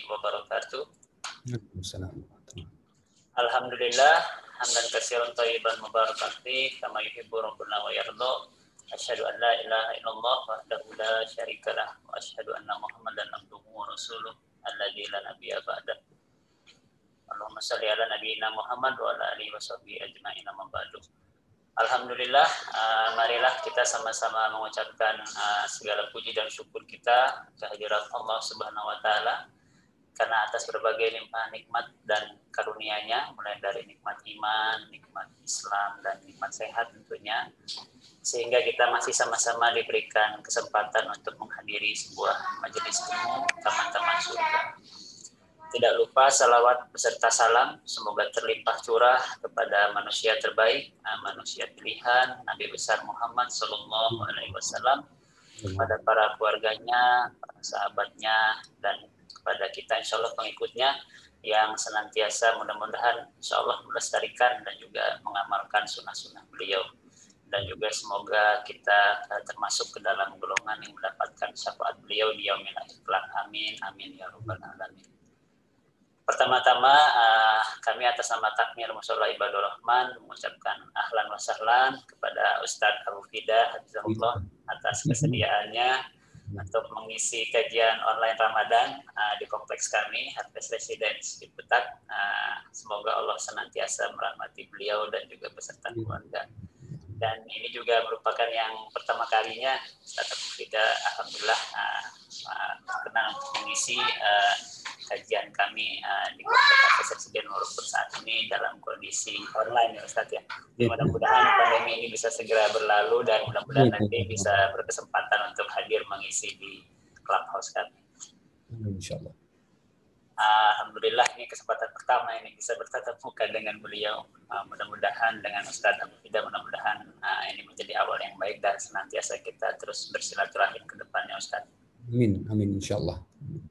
wabarakatuh. Waalaikumsalam. Alhamdulillah hamdan katsiran thayyiban mubarakan fi kama yuhibbu rabbuna wa yarda. Asyhadu an la ilaha illallah wahdahu la syarikalah wa asyhadu anna Muhammadan abduhu wa rasuluh alladzi la nabiyya ba'da. Allahumma shalli ala nabiyyina Muhammad wa ala alihi washabbihi ajma'in amma ba'du. Alhamdulillah, marilah kita sama-sama mengucapkan segala puji dan syukur kita kehadirat Allah Subhanahu wa taala karena atas berbagai limpahan nikmat dan karunia-Nya, mulai dari nikmat iman, nikmat Islam dan nikmat sehat tentunya, sehingga kita masih sama-sama diberikan kesempatan untuk menghadiri sebuah majelis ilmu taman-taman surga. Tidak lupa salawat beserta salam semoga terlimpah curah kepada manusia terbaik, manusia pilihan Nabi besar Muhammad Sallallahu Alaihi Wasallam, kepada para keluarganya, para sahabatnya, dan kepada kita insya Allah pengikutnya yang senantiasa mudah-mudahan insya Allah melestarikan dan juga mengamalkan sunnah-sunnah beliau. Dan juga semoga kita termasuk ke dalam golongan yang mendapatkan syafaat beliau di yaumil akhir kelak. Amin, amin ya rabbal alamin. Pertama-tama kami atas nama Takmir Mushola Ibadur Rahman mengucapkan ahlan wa sahlan kepada Ustadz Abu Fida Hafizahullah atas kesediaannya untuk mengisi kajian online Ramadan di kompleks kami Harvest Residence di Petak. Semoga Allah senantiasa merahmati beliau dan juga beserta keluarga. Dan ini juga merupakan yang pertama kalinya Ustadz Abu Fida alhamdulillah berkenan untuk mengisi kajian kami di Kompleks Residen walaupun saat ini dalam kondisi online ya Ustadz ya. Mudah-mudahan pandemi ini bisa segera berlalu dan mudah-mudahan nanti bisa berkesempatan untuk hadir mengisi di Clubhouse kami. Insyaallah. Alhamdulillah ini kesempatan pertama ini bisa bertatap muka dengan beliau. Mudah-mudahan dengan Ustadz Abu Fida mudah-mudahan ini menjadi awal yang baik dan senantiasa kita terus bersilaturahim ke depannya Ustadz. Amin, amin insyaallah.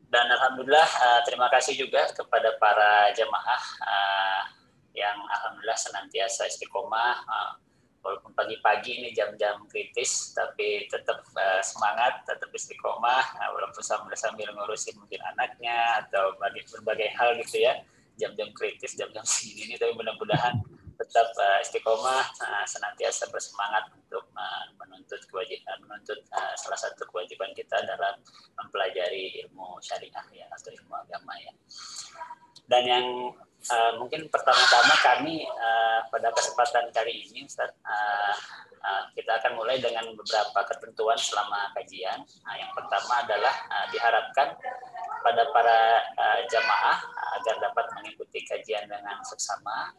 Dan alhamdulillah terima kasih juga kepada para jemaah yang alhamdulillah senantiasa istiqomah walaupun pagi-pagi ini jam-jam kritis tapi tetap semangat, tetap istiqomah walaupun sambil ngurusin mungkin anaknya atau berbagai hal gitu ya, jam-jam kritis, jam-jam segini ini, tapi mudah-mudahan tetap istiqomah, senantiasa bersemangat untuk menuntut salah satu kewajiban kita dalam mempelajari ilmu syariah ya atau ilmu agama ya. Dan yang mungkin pertama-tama kami pada kesempatan kali ini Ustaz, kita akan mulai dengan beberapa ketentuan selama kajian. Yang pertama adalah diharapkan pada para jamaah agar dapat mengikuti kajian dengan seksama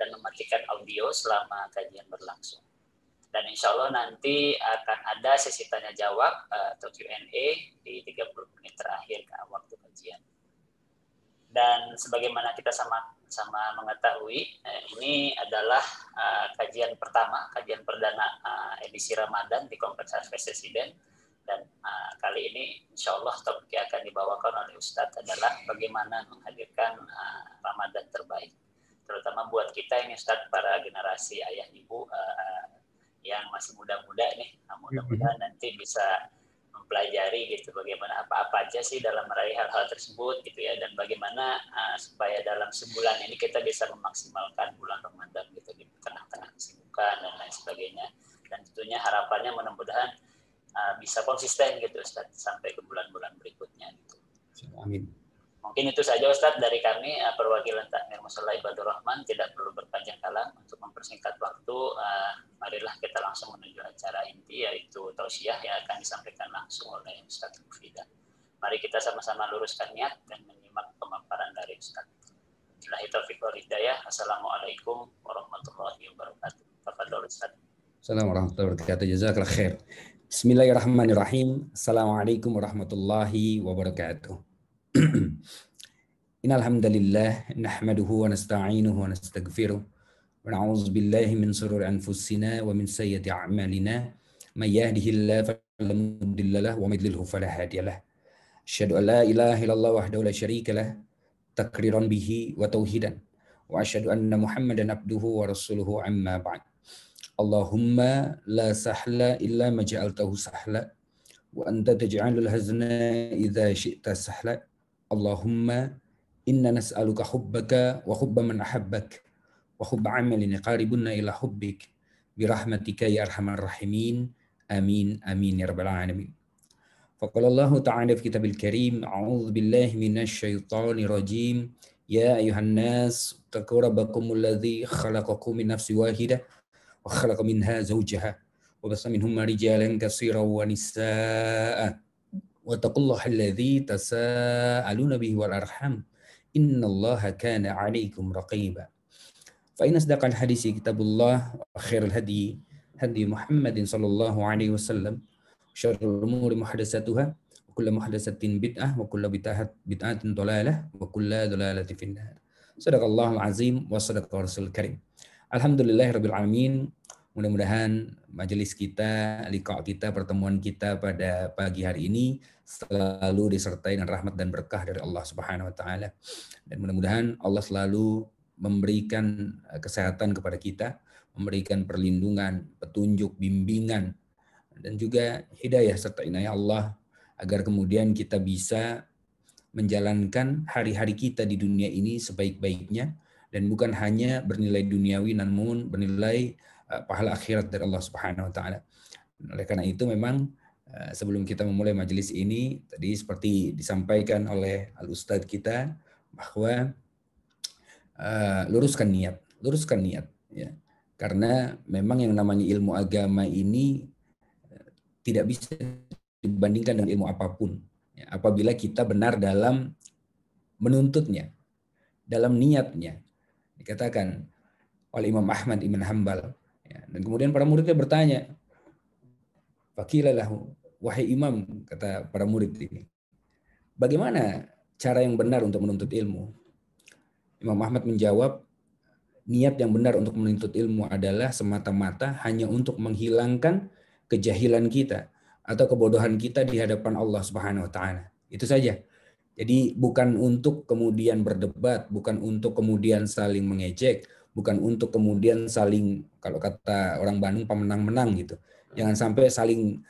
dan mematikan audio selama kajian berlangsung. Dan insya Allah nanti akan ada sesi tanya jawab atau Q&A di 30 menit terakhir waktu kajian. Dan sebagaimana kita sama mengetahui, ini adalah kajian pertama, kajian perdana edisi Ramadan di Kompleks Harvest Residence. Dan kali ini insya Allah topik yang akan dibawakan oleh Ustadz adalah bagaimana menghadirkan Ramadan terbaik. Terutama buat kita ini Ustadz, para generasi ayah ibu yang masih muda-muda nih, mudah-mudahan nanti bisa mempelajari gitu bagaimana apa aja sih dalam meraih hal-hal tersebut gitu ya, dan bagaimana supaya dalam sebulan ini kita bisa memaksimalkan bulan Ramadan gitu di tengah-tengah kesibukan dan lain sebagainya. Dan tentunya harapannya mudah-mudahan bisa konsisten gitu Ustadz sampai ke bulan-bulan berikutnya gitu. Amin. Mungkin itu saja Ustadz dari kami, perwakilan Takmir Mushola Ibadur Rahman, tidak perlu berpanjang kala untuk mempersingkat waktu. Marilah kita langsung menuju acara inti, yaitu tausiah yang akan disampaikan langsung oleh Ustadz Abu Fida. Mari kita sama-sama luruskan niat dan menyimak pemaparan dari Ustadz. Billahi taufiq wal hidayah. Assalamualaikum warahmatullahi wabarakatuh. Tafadhol Ustadz. Assalamualaikum warahmatullahi wabarakatuh. Jazakallah khair. Bismillahirrahmanirrahim. Assalamualaikum warahmatullahi wabarakatuh. Innal hamdalillah nahmaduhu wa nasta'inuhu wa nastaghfiruh wa na'udzu billahi min shururi anfusina wa min sayyiati a'malina may yahdihillahu fala mudilla lahu wa may yudlilhu fala hadiya lahu. Asyhadu an la ilaha illallah wahdahu la syarika lah takriran bihi wa tauhidan wa asyhadu anna Muhammadan abduhu wa rasuluhu amma ba'd. Allahumma la sahla illa ma ja'altahu sahla wa anta taj'alul hazna idza syi'ta sahla Allahumma inna nas'aluka hubbaka wa hubba man ahabbak wa hubba amalin qaribuna ila hubbik birahmatika ya arhamar rahimin. Amin amin ya rabbal alamin. Faqala Allah ta'ala fi kitabil karim, a'udzu billahi minasy syaithanir rajim. Ya ayuhan nas, taqu rabbakumul ladzi khalaqakum min nafsin wahidah wa khalaqa minha zawjaha wa bassa minhumma rijalan katsiran wa nisaa'a. Wattaqullaha alladzi tasaaluna bihi wal arham. Innallaha kana 'alaikum raqiba. Fa inna asdaqal hadisi kitabullah wa khairul hadi hadi Muhammadin sallallahu alaihi wasallam. Syarrul umuri muhdatsatuha wa kullu muhdatsatin bid'ah wa kullu bid'atin dhalalah wa kullu dhalalatin finnar. Shadaqallahul azim wa shadaqa rasul karim. Alhamdulillahirabbil alamin. Mudah-mudahan majelis kita, liqa kita, pertemuan kita pada pagi hari ini selalu disertai dengan rahmat dan berkah dari Allah Subhanahu wa taala. Dan mudah-mudahan Allah selalu memberikan kesehatan kepada kita, memberikan perlindungan, petunjuk, bimbingan, dan juga hidayah serta inayah Allah agar kemudian kita bisa menjalankan hari-hari kita di dunia ini sebaik-baiknya dan bukan hanya bernilai duniawi namun bernilai pahala akhirat dari Allah Subhanahu wa taala. Oleh karena itu memang sebelum kita memulai majelis ini tadi seperti disampaikan oleh al-ustadz kita bahwa luruskan niat ya. Karena memang yang namanya ilmu agama ini tidak bisa dibandingkan dengan ilmu apapun. Ya, apabila kita benar dalam menuntutnya, dalam niatnya. Dikatakan oleh Imam Ahmad Ibn Hanbal. Ya, dan kemudian para muridnya bertanya, "Faqila lahu, wahai Imam," kata para murid ini, "bagaimana cara yang benar untuk menuntut ilmu?" Imam Ahmad menjawab, niat yang benar untuk menuntut ilmu adalah semata-mata hanya untuk menghilangkan kejahilan kita atau kebodohan kita di hadapan Allah Subhanahu wa taala. Itu saja. Jadi bukan untuk kemudian berdebat, bukan untuk kemudian saling mengejek, bukan untuk kemudian saling, kalau kata orang Bandung, pemenang-menang gitu. Jangan sampai saling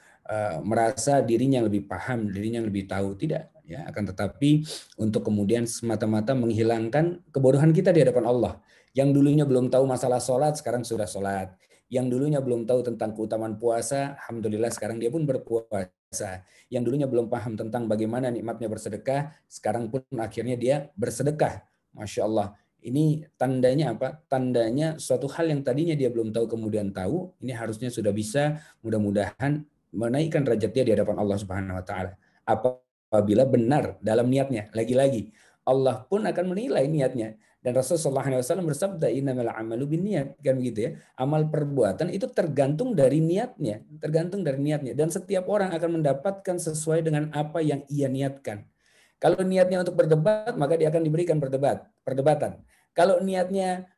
merasa dirinya lebih paham, dirinya lebih tahu, tidak ya, akan tetapi untuk kemudian semata-mata menghilangkan kebodohan kita di hadapan Allah. Yang dulunya belum tahu masalah sholat, sekarang sudah sholat. Yang dulunya belum tahu tentang keutamaan puasa, alhamdulillah sekarang dia pun berpuasa. Yang dulunya belum paham tentang bagaimana nikmatnya bersedekah, sekarang pun akhirnya dia bersedekah. Masya Allah. Ini tandanya apa? Tandanya suatu hal yang tadinya dia belum tahu kemudian tahu, ini harusnya sudah bisa mudah-mudahan menaikkan derajat dia di hadapan Allah Subhanahu wa taala. Apabila benar dalam niatnya. Lagi-lagi Allah pun akan menilai niatnya. Dan Rasulullah SAW bersabda, innamal amalu binniyat, kan begitu ya. Amal perbuatan itu tergantung dari niatnya, dan setiap orang akan mendapatkan sesuai dengan apa yang ia niatkan. Kalau niatnya untuk berdebat, maka dia akan diberikan perdebatan. Kalau niatnya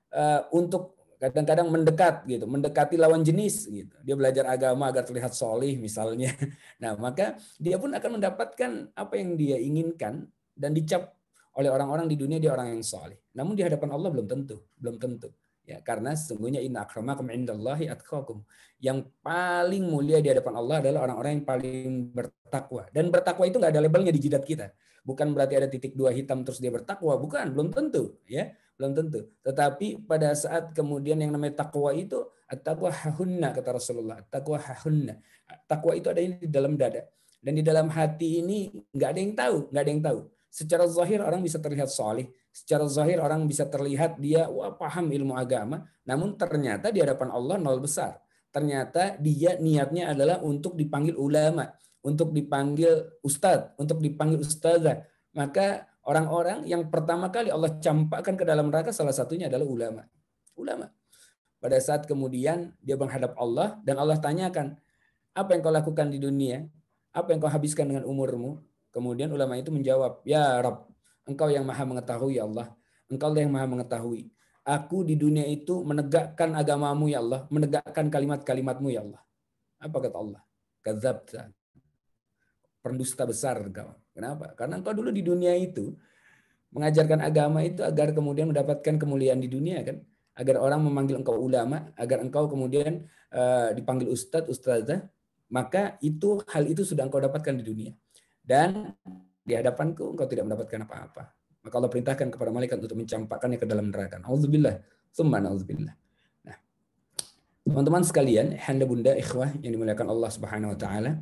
untuk kadang-kadang mendekat gitu, mendekati lawan jenis gitu. Dia belajar agama agar terlihat solih misalnya. Nah, maka dia pun akan mendapatkan apa yang dia inginkan dan dicap oleh orang-orang di dunia dia orang yang soleh. Namun di hadapan Allah belum tentu. Ya, karena sesungguhnya inna akramakum indallahi atqakum. Yang paling mulia di hadapan Allah adalah orang-orang yang paling bertakwa. Dan bertakwa itu nggak ada labelnya di jidat kita. Bukan berarti ada titik 2 hitam terus dia bertakwa, bukan, belum tentu, ya. Belum tentu. Tetapi pada saat kemudian yang namanya takwa itu, at-taqwa hahunna, kata Rasulullah. At-taqwa hahunna. Takwa itu ada di dalam dada. Dan di dalam hati ini nggak ada yang tahu. Secara zahir orang bisa terlihat soleh, secara zahir orang bisa terlihat dia paham ilmu agama, namun ternyata di hadapan Allah nol besar. Ternyata dia niatnya adalah untuk dipanggil ulama, untuk dipanggil ustadz, untuk dipanggil ustazah. Maka orang-orang yang pertama kali Allah campakkan ke dalam neraka salah satunya adalah ulama. Pada saat kemudian dia menghadap Allah dan Allah tanyakan, apa yang kau lakukan di dunia? Apa yang kau habiskan dengan umurmu? Kemudian ulama itu menjawab, ya Rabb, engkau yang maha mengetahui ya Allah. Engkau yang maha mengetahui. Aku di dunia itu menegakkan agamamu ya Allah. Menegakkan kalimat-kalimatmu ya Allah. Apa kata Allah? Kadzabta. Pendusta besar engkau. Kenapa? Karena engkau dulu di dunia itu mengajarkan agama itu agar kemudian mendapatkan kemuliaan di dunia kan. Agar orang memanggil engkau ulama. Agar engkau kemudian dipanggil ustadz, ustazah. Maka hal itu sudah engkau dapatkan di dunia. Dan di hadapanku engkau tidak mendapatkan apa-apa. Maka Allah perintahkan kepada malaikat untuk mencampakkannya ke dalam neraka. Auzubillah, tsumma nauzubillah. Nah, teman-teman sekalian, handa bunda ikhwah yang dimuliakan Allah Subhanahu wa taala.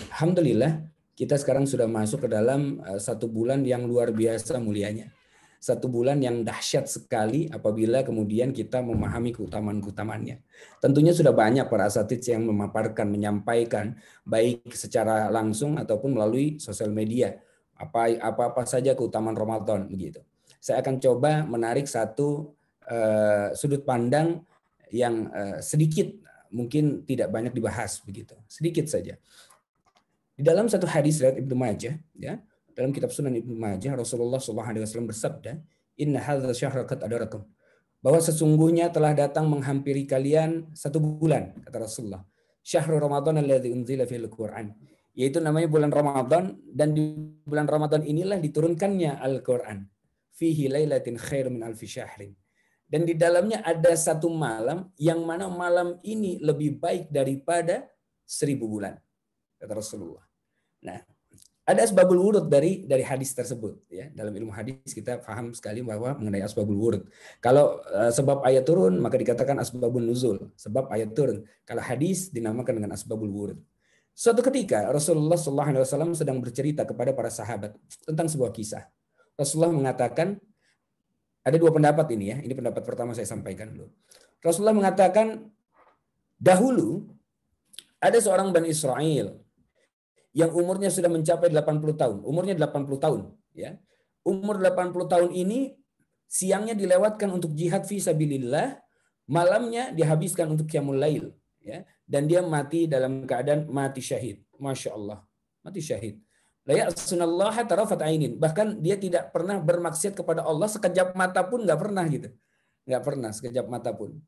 Alhamdulillah, kita sekarang sudah masuk ke dalam satu bulan yang luar biasa mulianya. Satu bulan yang dahsyat sekali apabila kemudian kita memahami keutamaan-keutamaannya. Tentunya sudah banyak para asatidz yang memaparkan, menyampaikan, baik secara langsung ataupun melalui sosial media. Apa saja keutamaan Ramadan begitu. Saya akan coba menarik satu sudut pandang yang sedikit mungkin tidak banyak dibahas begitu. Sedikit saja. Di dalam satu hadis riwayat Ibnu Majah, ya, dalam kitab Sunan Ibnu Majah, Rasulullah SAW bersabda, Inna hadza syahra qad adarakum. Bahwa sesungguhnya telah datang menghampiri kalian satu bulan, kata Rasulullah. Syahrul Ramadan alladzi unzila fil Qur'an. Yaitu namanya bulan Ramadan, dan di bulan Ramadan inilah diturunkannya Al-Qur'an. Fihi lailatin khair min alfi syahrin. Dan di dalamnya ada satu malam yang mana malam ini lebih baik daripada 1000 bulan, kata Rasulullah. Nah, ada asbabul wurud dari hadis tersebut, ya. Dalam ilmu hadis kita paham sekali bahwa mengenai asbabul wurud. Kalau sebab ayat turun maka dikatakan asbabun nuzul, sebab ayat turun. Kalau hadis dinamakan dengan asbabul wurud. Suatu ketika Rasulullah SAW sedang bercerita kepada para sahabat tentang sebuah kisah. Rasulullah mengatakan, ada dua pendapat ini, ya. Ini pendapat pertama saya sampaikan dulu. Rasulullah mengatakan, dahulu ada seorang Bani Israel yang umurnya sudah mencapai 80 tahun. Umurnya 80 tahun. Ya. Umur 80 tahun ini siangnya dilewatkan untuk jihad fi sabilillah, malamnya dihabiskan untuk qiyamul lail. Ya. Dan dia mati dalam keadaan mati syahid. Masya Allah. Mati syahid. La ya'sunallaha tarafat ainin. Bahkan dia tidak pernah bermaksiat kepada Allah sekejap mata pun nggak pernah gitu. Nggak pernah sekejap mata pun.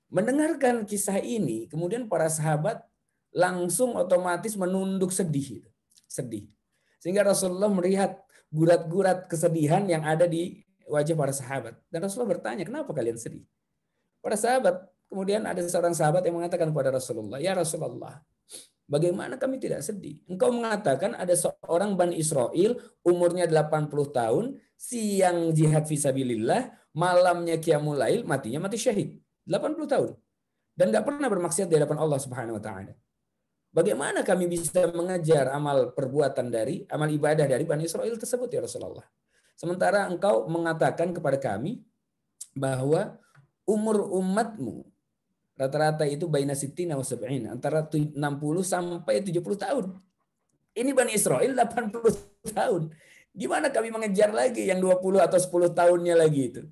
Mendengarkan kisah ini, kemudian para sahabat langsung otomatis menunduk sedih. Sedih. Sehingga Rasulullah melihat gurat-gurat kesedihan yang ada di wajah para sahabat. Dan Rasulullah bertanya, kenapa kalian sedih? Para sahabat, kemudian ada seorang sahabat yang mengatakan kepada Rasulullah, ya Rasulullah, bagaimana kami tidak sedih? Engkau mengatakan ada seorang Bani Israel, umurnya 80 tahun, siang jihad fisabilillah, malamnya qiyamul lail, matinya mati syahid. 80 tahun. Dan nggak pernah bermaksiat di hadapan Allah Subhanahu wa taala. Bagaimana kami bisa mengejar amal perbuatan amal ibadah dari Bani Israel tersebut, ya Rasulullah? Sementara engkau mengatakan kepada kami bahwa umur umatmu rata-rata itu baina sittina wa sab'in, antara 60 sampai 70 tahun. Ini Bani Israel 80 tahun. Gimana kami mengejar lagi yang 20 atau 10 tahunnya lagi itu?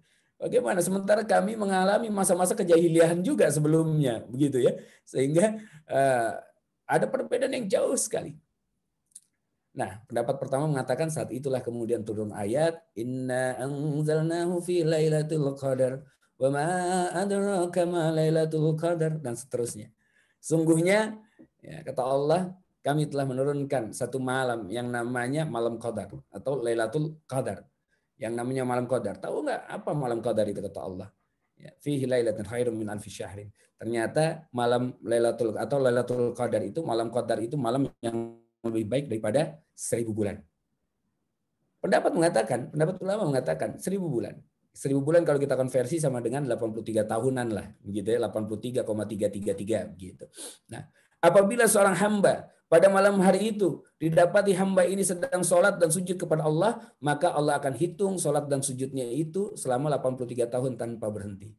Bagaimana? Sementara kami mengalami masa-masa kejahiliahan juga sebelumnya, begitu ya. Sehingga ada perbedaan yang jauh sekali. Nah, pendapat pertama mengatakan saat itulah kemudian turun ayat Inna anzalnahu fi lailatul qadar wa ma adraka ma lailatul qadar, dan seterusnya. Sungguhnya, ya, kata Allah, kami telah menurunkan satu malam yang namanya malam qadar atau Lailatul Qadar. Yang namanya malam qadar. Tahu nggak apa malam qadar itu, kata Allah? Ya, fihi lailatun khairum min alfi syahrin. Ternyata malam Lailatul atau Lailatul Qadar itu, malam qadar itu malam yang lebih baik daripada 1000 bulan. Pendapat ulama mengatakan 1000 bulan. 1000 bulan kalau kita konversi sama dengan 83 tahunan lah, begitu ya, 83,333 gitu. Nah, apabila seorang hamba pada malam hari itu didapati hamba ini sedang sholat dan sujud kepada Allah, maka Allah akan hitung sholat dan sujudnya itu selama 83 tahun tanpa berhenti.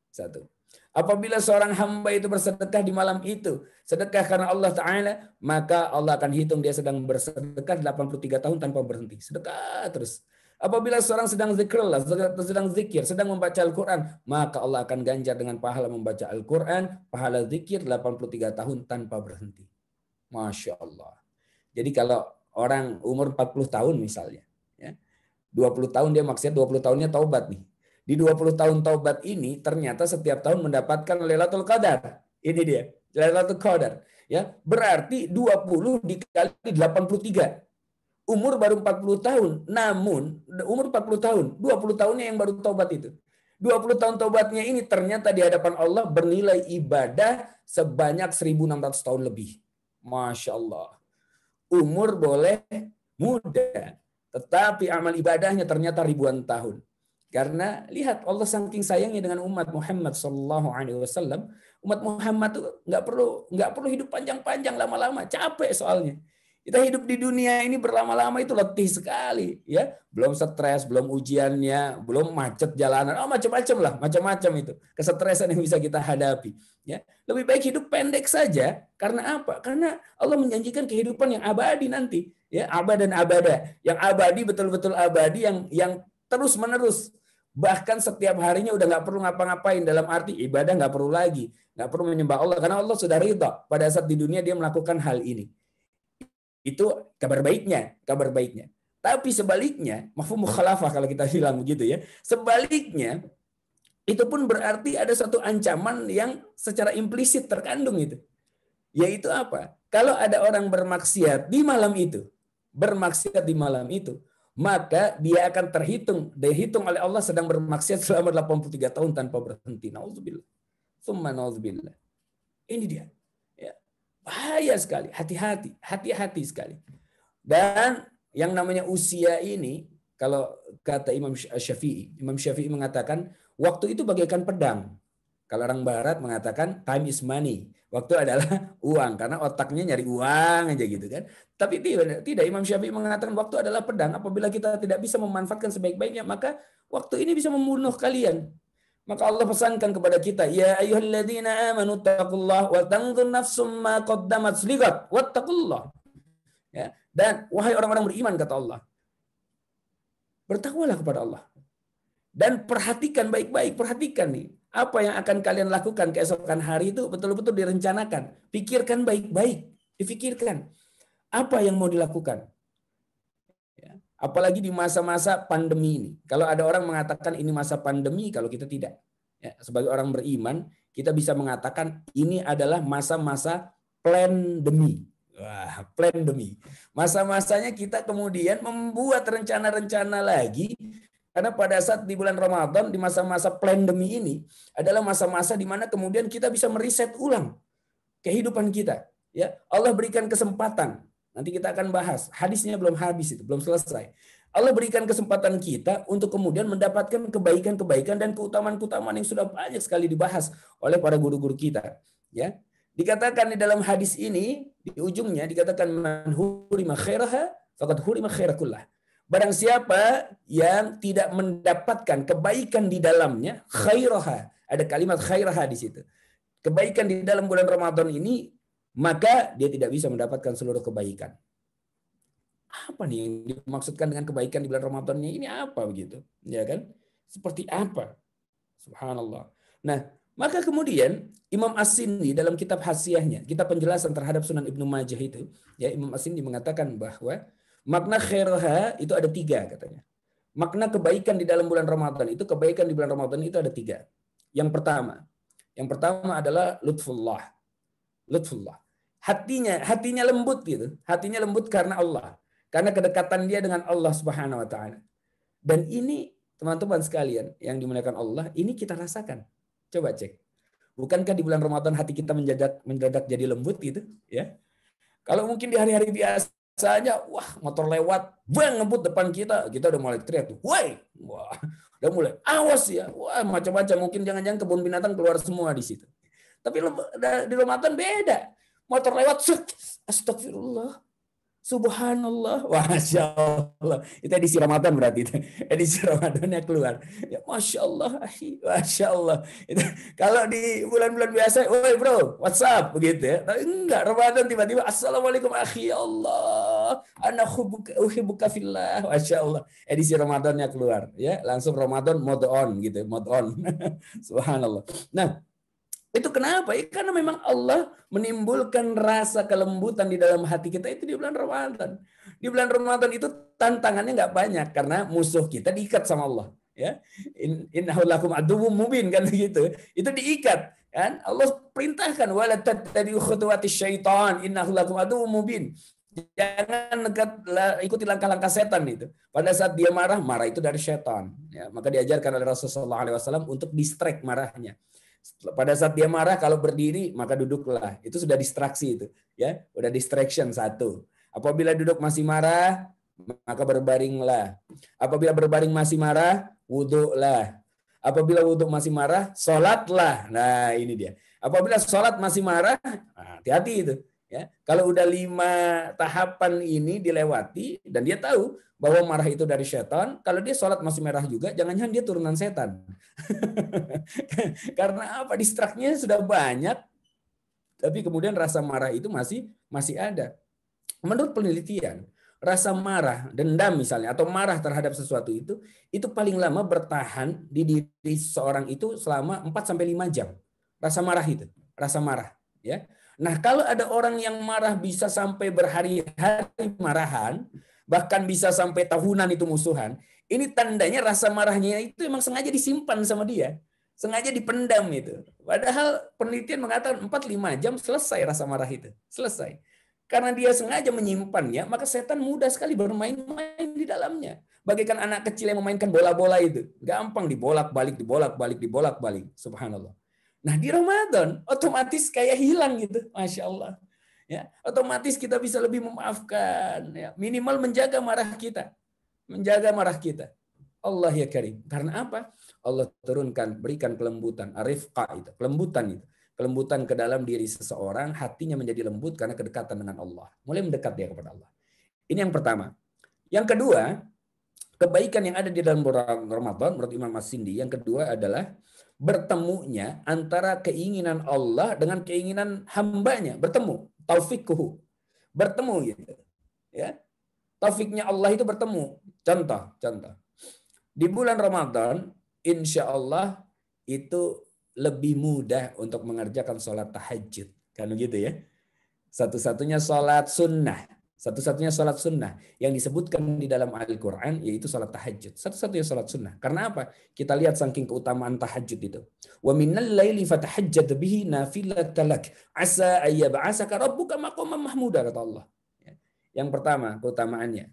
Satu. Apabila seorang hamba itu bersedekah di malam itu, sedekah karena Allah Ta'ala, maka Allah akan hitung dia sedang bersedekah 83 tahun tanpa berhenti. Sedekah terus. Apabila seorang sedang zikrullah, sedang zikir, sedang membaca Al-Quran, maka Allah akan ganjar dengan pahala membaca Al-Quran, pahala zikir 83 tahun tanpa berhenti. Masya Allah. Jadi kalau orang umur 40 tahun misalnya, ya, 20 tahun dia maksiat, 20 tahunnya taubat nih. Di 20 tahun taubat ini ternyata setiap tahun mendapatkan Lailatul Qadar. Ini dia, Lailatul Qadar. Ya, berarti 20 dikali 83. Umur baru 40 tahun, namun umur 40 tahun, 20 tahunnya yang baru taubat itu. 20 tahun taubatnya ini ternyata di hadapan Allah bernilai ibadah sebanyak 1600 tahun lebih. Masya Allah. Umur boleh muda, tetapi amal ibadahnya ternyata ribuan tahun. Karena lihat Allah saking sayangnya dengan umat Muhammad Sallallahu Alaihi Wasallam, umat Muhammad tuh nggak perlu hidup panjang-panjang lama-lama, capek soalnya. Kita hidup di dunia ini berlama-lama itu letih sekali, ya. Belum stres, belum ujiannya, belum macet jalanan, macam-macam lah, macam-macam itu kesetresan yang bisa kita hadapi. Ya, lebih baik hidup pendek saja. Karena apa? Karena Allah menjanjikan kehidupan yang abadi nanti, ya, abad dan abada. Yang abadi betul-betul abadi, yang terus menerus. Bahkan setiap harinya udah nggak perlu ngapa-ngapain, dalam arti ibadah nggak perlu lagi, nggak perlu menyembah Allah karena Allah sudah ridha pada saat di dunia dia melakukan hal ini. Itu kabar baiknya, kabar baiknya. Tapi sebaliknya, mafhum mukhalafah kalau kita bilang begitu ya. Sebaliknya, itu pun berarti ada satu ancaman yang secara implisit terkandung itu. Yaitu apa? Kalau ada orang bermaksiat di malam itu, maka dia akan dihitung oleh Allah sedang bermaksiat selama 83 tahun tanpa berhenti. Nauzubillah. Tsumma nauzubillah. Ini dia. Bahaya sekali, hati-hati sekali. Dan yang namanya usia ini, kalau kata Imam Syafi'i mengatakan waktu itu bagaikan pedang. Kalau orang Barat mengatakan time is money, waktu adalah uang karena otaknya nyari uang aja gitu kan. Tapi tidak, Imam Syafi'i mengatakan waktu adalah pedang. Apabila kita tidak bisa memanfaatkan sebaik-baiknya, maka waktu ini bisa membunuh kalian. Maka Allah pesankan kepada kita, ya ayyuhalladzina amanu taqullaha wa tanzur nafsum ma qaddamat lighad wattaqullah. Ya, dan wahai orang-orang beriman kata Allah, bertakwalah kepada Allah. Dan perhatikan baik-baik, perhatikan nih, apa yang akan kalian lakukan keesokan hari itu betul-betul direncanakan. Pikirkan baik-baik, difikirkan apa yang mau dilakukan. Apalagi di masa-masa pandemi ini. Kalau ada orang mengatakan ini masa pandemi, kalau kita tidak. Ya, sebagai orang beriman, kita bisa mengatakan ini adalah masa-masa plandemi. Wah, plandemi. Masa-masanya kita kemudian membuat rencana-rencana lagi. Karena pada saat di bulan Ramadan, di masa-masa plandemi ini, adalah masa-masa di mana kemudian kita bisa meriset ulang kehidupan kita. Ya, Allah berikan kesempatan. Nanti kita akan bahas. Hadisnya belum habis itu, belum selesai. Allah berikan kesempatan kita untuk kemudian mendapatkan kebaikan-kebaikan dan keutamaan-keutamaan yang sudah banyak sekali dibahas oleh para guru-guru kita. Ya, dikatakan di dalam hadis ini di ujungnya dikatakan man hurima khairaha faqad hurima khairakullah. Barang siapa yang tidak mendapatkan kebaikan di dalamnya, khairaha, ada kalimat khairaha di situ. Kebaikan di dalam bulan Ramadan ini, maka dia tidak bisa mendapatkan seluruh kebaikan. Apa nih yang dimaksudkan dengan kebaikan di bulan Ramadannya ini apa begitu? Ya kan? Seperti apa? Subhanallah. Nah, maka kemudian Imam As-Sindi dalam kitab Hasyiahnya, kitab penjelasan terhadap Sunan Ibnu Majah itu, ya Imam As-Sindi mengatakan bahwa makna khairah itu ada 3 katanya. Makna kebaikan di dalam bulan Ramadan itu, kebaikan di bulan Ramadan itu ada 3. Yang pertama adalah lutfullah. Hatinya lembut gitu. Hatinya lembut karena Allah. Karena kedekatan dia dengan Allah Subhanahu wa taala. Dan ini teman-teman sekalian yang dimuliakan Allah, ini kita rasakan. Coba cek. Bukankah di bulan Ramadan hati kita mendadak jadi lembut gitu, ya? Kalau mungkin di hari-hari biasanya, wah, motor lewat, bang ngebut depan kita udah mulai teriak tuh. Wah, udah mulai awas ya. Wah, macam-macam, mungkin jangan-jangan kebun binatang keluar semua di situ. Tapi di Ramadan beda. Motor lewat, astagfirullah, subhanallah, masya Allah. Itu edisi Ramadan berarti. Edisi Ramadannya keluar. Ya, masya Allah, masya Allah. Itu, kalau di bulan-bulan biasa, woi bro, WhatsApp begitu ya. Tapi enggak, Ramadan tiba-tiba, assalamualaikum akhi Allah, ana uhibbuka fillah, masya Allah. Edisi Ramadannya keluar, ya langsung Ramadan mode on gitu, mode on. Subhanallah. Nah, itu kenapa? Karena memang Allah menimbulkan rasa kelembutan di dalam hati kita itu di bulan Ramadan. Di bulan Ramadan itu tantangannya nggak banyak karena musuh kita diikat sama Allah. Ya, innahu lakum aduwwum mubin kan begitu. Itu diikat kan. Allah perintahkan wala tattabi'u khutuwatis syaitan innahu lakum aduwwum mubin. Jangan ikuti langkah-langkah setan itu. Pada saat dia marah itu dari setan. Ya, maka diajarkan oleh Rasulullah SAW untuk distract marahnya. Pada saat dia marah, kalau berdiri maka duduklah. Itu sudah distraksi itu, ya, udah distraction 1. Apabila duduk masih marah, maka berbaringlah. Apabila berbaring masih marah, wudhulah. Apabila wudhu masih marah, sholatlah. Nah ini dia. Apabila sholat masih marah, hati-hati itu. Ya, kalau udah 5 tahapan ini dilewati dan dia tahu bahwa marah itu dari setan, kalau dia sholat masih merah juga, jangan-jangan dia turunan setan. Karena apa? Distraknya sudah banyak, tapi kemudian rasa marah itu masih ada. Menurut penelitian, rasa marah, dendam misalnya, atau marah terhadap sesuatu itu paling lama bertahan di diri seorang itu selama 4-5 jam. Rasa marah itu, rasa marah. Ya. Nah, kalau ada orang yang marah bisa sampai berhari-hari marahan, bahkan bisa sampai tahunan itu musuhan, ini tandanya rasa marahnya itu emang sengaja disimpan sama dia. Sengaja dipendam itu. Padahal penelitian mengatakan 4-5 jam selesai rasa marah itu. Selesai. Karena dia sengaja menyimpannya, maka setan mudah sekali bermain-main di dalamnya. Bagaikan anak kecil yang memainkan bola-bola itu. Gampang dibolak-balik, dibolak-balik, dibolak-balik. Subhanallah. Nah di Ramadan, otomatis kayak hilang gitu. Masya Allah. Ya, otomatis kita bisa lebih memaafkan. Ya. Minimal menjaga marah kita. Menjaga marah kita. Allah ya karim. Karena apa? Allah turunkan, berikan kelembutan. Arifqa itu. Kelembutan itu. Kelembutan ke dalam diri seseorang, hatinya menjadi lembut karena kedekatan dengan Allah. Mulai mendekat dia kepada Allah. Ini yang pertama. Yang kedua, kebaikan yang ada di dalam Ramadan, menurut Imam As-Sindi, yang kedua adalah bertemunya antara keinginan Allah dengan keinginan hambanya. Bertemu. Taufiquhu. Bertemu gitu. Ya. Taufiknya Allah itu bertemu. Contoh. Di bulan Ramadan, insya Allah itu lebih mudah untuk mengerjakan sholat tahajud. Kan begitu ya. Satu-satunya sholat sunnah yang disebutkan di dalam Al-Quran yaitu sholat tahajud. Satu-satunya sholat sunnah. Karena apa? Kita lihat saking keutamaan tahajud itu. Wa minal laili fatahajjad bihi nafilatan lak asa ayyab'asaka rabbuka maqaman mahmuda, kata Allah. Yang pertama keutamaannya.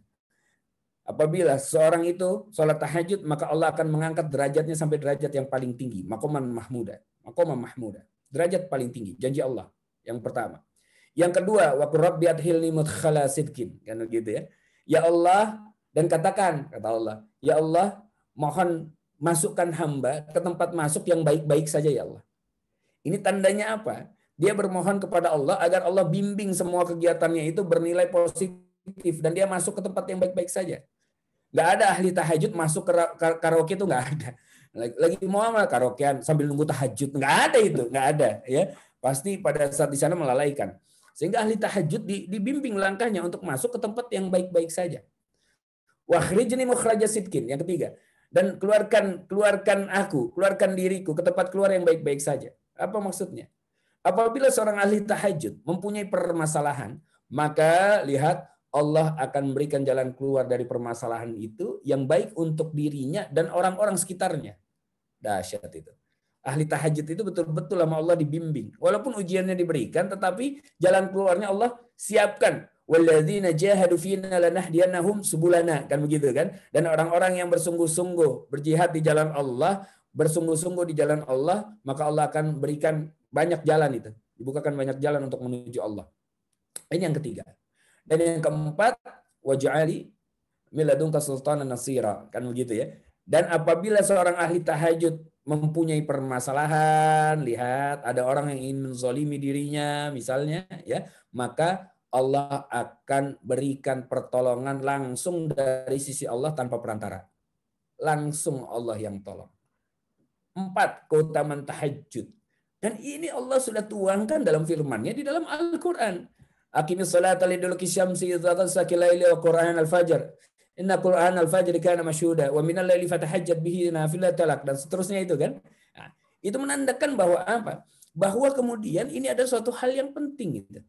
Apabila seorang itu sholat tahajud, maka Allah akan mengangkat derajatnya sampai derajat yang paling tinggi. Maqaman mahmuda. Derajat paling tinggi. Janji Allah. Yang pertama. Yang kedua, wa qur rabbi adkhilni mudkhala sidqin. Kan gitu ya. Ya Allah, dan katakan, kata Allah, ya Allah, mohon masukkan hamba ke tempat masuk yang baik-baik saja ya Allah. Ini tandanya apa? Dia bermohon kepada Allah agar Allah bimbing semua kegiatannya itu bernilai positif dan dia masuk ke tempat yang baik-baik saja. Nggak ada ahli tahajud masuk ke karaoke itu nggak ada. Lagi mau apa karaokean sambil nunggu tahajud, nggak ada itu, nggak ada ya. Pasti pada saat di sana melalaikan. Sehingga ahli tahajud dibimbing langkahnya untuk masuk ke tempat yang baik-baik saja. Wakhrijni mukhraja sidqin, yang ketiga. Dan keluarkan diriku ke tempat keluar yang baik-baik saja. Apa maksudnya? Apabila seorang ahli tahajud mempunyai permasalahan, maka lihat Allah akan memberikan jalan keluar dari permasalahan itu yang baik untuk dirinya dan orang-orang sekitarnya. Dahsyat itu. Ahli tahajud itu betul-betul sama Allah dibimbing. Walaupun ujiannya diberikan, tetapi jalan keluarnya Allah siapkan. Walladzina jahadu fina lanahdiyannahum subulana. Kan begitu kan? Dan orang-orang yang bersungguh-sungguh berjihad di jalan Allah, maka Allah akan berikan banyak jalan itu. Dibukakan banyak jalan untuk menuju Allah. Ini yang ketiga. Dan yang keempat, waj'ali min ladunka sultanan nasira. Kan begitu ya. Dan apabila seorang ahli tahajud mempunyai permasalahan, lihat ada orang yang ingin menzalimi dirinya misalnya ya, maka Allah akan berikan pertolongan langsung dari sisi Allah tanpa perantara. Langsung Allah yang tolong. 4, keutamaan tahajud. Dan ini Allah sudah tuangkan dalam firman-Nya di dalam Al-Qur'an. Aqimis salata liduluki syamsi idza ghasaqi laili wa qur'an al-fajr. Inna qur'an al-fajr kana masyhuda wa minal laili fatahajjat bihi nafilatan lak, dan seterusnya itu kan. Nah, itu menandakan bahwa apa? Bahwa kemudian ini ada suatu hal yang penting gitu.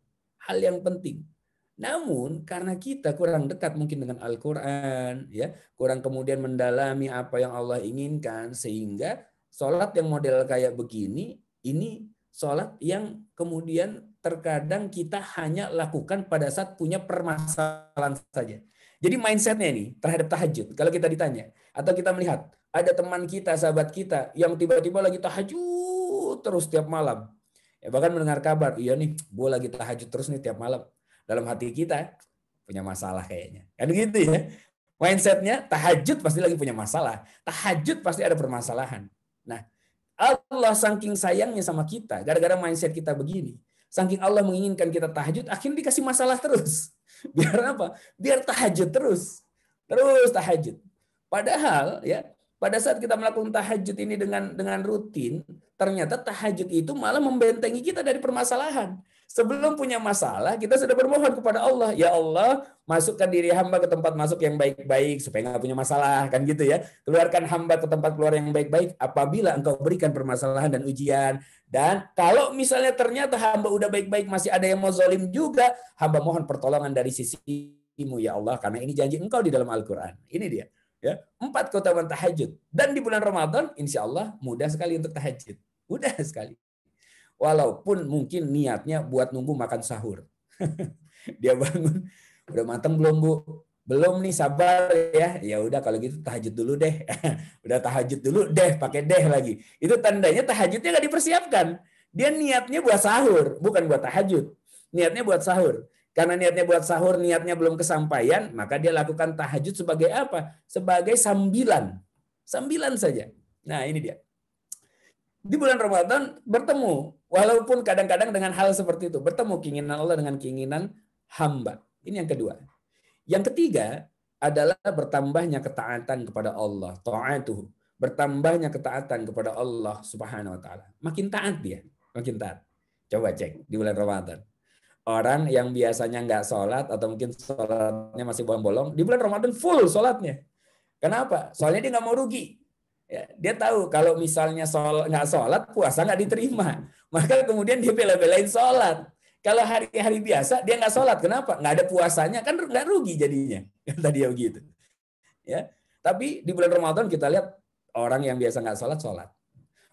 Hal yang penting. Namun karena kita kurang dekat mungkin dengan Al-Qur'an ya, kurang kemudian mendalami apa yang Allah inginkan, sehingga sholat yang model kayak begini ini sholat yang kemudian terkadang kita hanya lakukan pada saat punya permasalahan saja. Jadi mindsetnya ini terhadap tahajud, kalau kita ditanya, atau kita melihat, ada teman kita, sahabat kita, yang tiba-tiba lagi tahajud terus tiap malam. Ya, bahkan mendengar kabar, iya nih, gue lagi tahajud terus nih tiap malam. Dalam hati kita, punya masalah kayaknya. Kan gitu ya. Mindsetnya tahajud pasti lagi punya masalah. Tahajud pasti ada permasalahan. Nah, Allah saking sayangnya sama kita, gara-gara mindset kita begini. Saking Allah menginginkan kita tahajud, akhirnya dikasih masalah terus. Biar apa? Biar tahajud terus. Terus tahajud. Padahal ya, pada saat kita melakukan tahajud ini dengan rutin, ternyata tahajud itu malah membentengi kita dari permasalahan. Sebelum punya masalah, kita sudah bermohon kepada Allah, ya Allah, masukkan diri hamba ke tempat masuk yang baik-baik supaya nggak punya masalah, kan gitu ya. Keluarkan hamba ke tempat keluar yang baik-baik apabila engkau berikan permasalahan dan ujian. Dan kalau misalnya ternyata hamba udah baik-baik masih ada yang mau zalim juga, hamba mohon pertolongan dari sisimu ya Allah, karena ini janji engkau di dalam Al-Quran. Ini dia. Ya, 4 keutamaan tahajud. Dan di bulan Ramadan, insya Allah mudah sekali untuk tahajud. Mudah sekali. Walaupun mungkin niatnya buat nunggu makan sahur. Dia bangun, udah matang belum Bu? Belum nih, sabar ya. Ya udah kalau gitu tahajud dulu deh. Udah tahajud dulu deh, pakai deh lagi. Itu tandanya tahajudnya nggak dipersiapkan. Dia niatnya buat sahur, bukan buat tahajud. Niatnya buat sahur. Karena niatnya buat sahur, niatnya belum kesampaian, maka dia lakukan tahajud sebagai apa? Sebagai sambilan. Sambilan saja. Nah ini dia. Di bulan Ramadan bertemu, walaupun kadang-kadang dengan hal seperti itu, bertemu keinginan Allah dengan keinginan hamba. Ini yang kedua. Yang ketiga adalah bertambahnya ketaatan kepada Allah, ta'atuhu. Bertambahnya ketaatan kepada Allah Subhanahu wa taala. Makin taat dia, makin taat. Coba cek di bulan Ramadan. Orang yang biasanya nggak sholat atau mungkin sholatnya masih bolong-bolong, di bulan Ramadan full sholatnya. Kenapa? Soalnya dia nggak mau rugi. Ya, dia tahu kalau misalnya nggak sholat, puasa nggak diterima. Maka kemudian dia bela-belain sholat. Kalau hari-hari biasa dia nggak sholat, kenapa? Nggak ada puasanya, kan nggak rugi jadinya. Kata dia begitu. Ya, tapi di bulan Ramadan kita lihat orang yang biasa nggak sholat, sholat.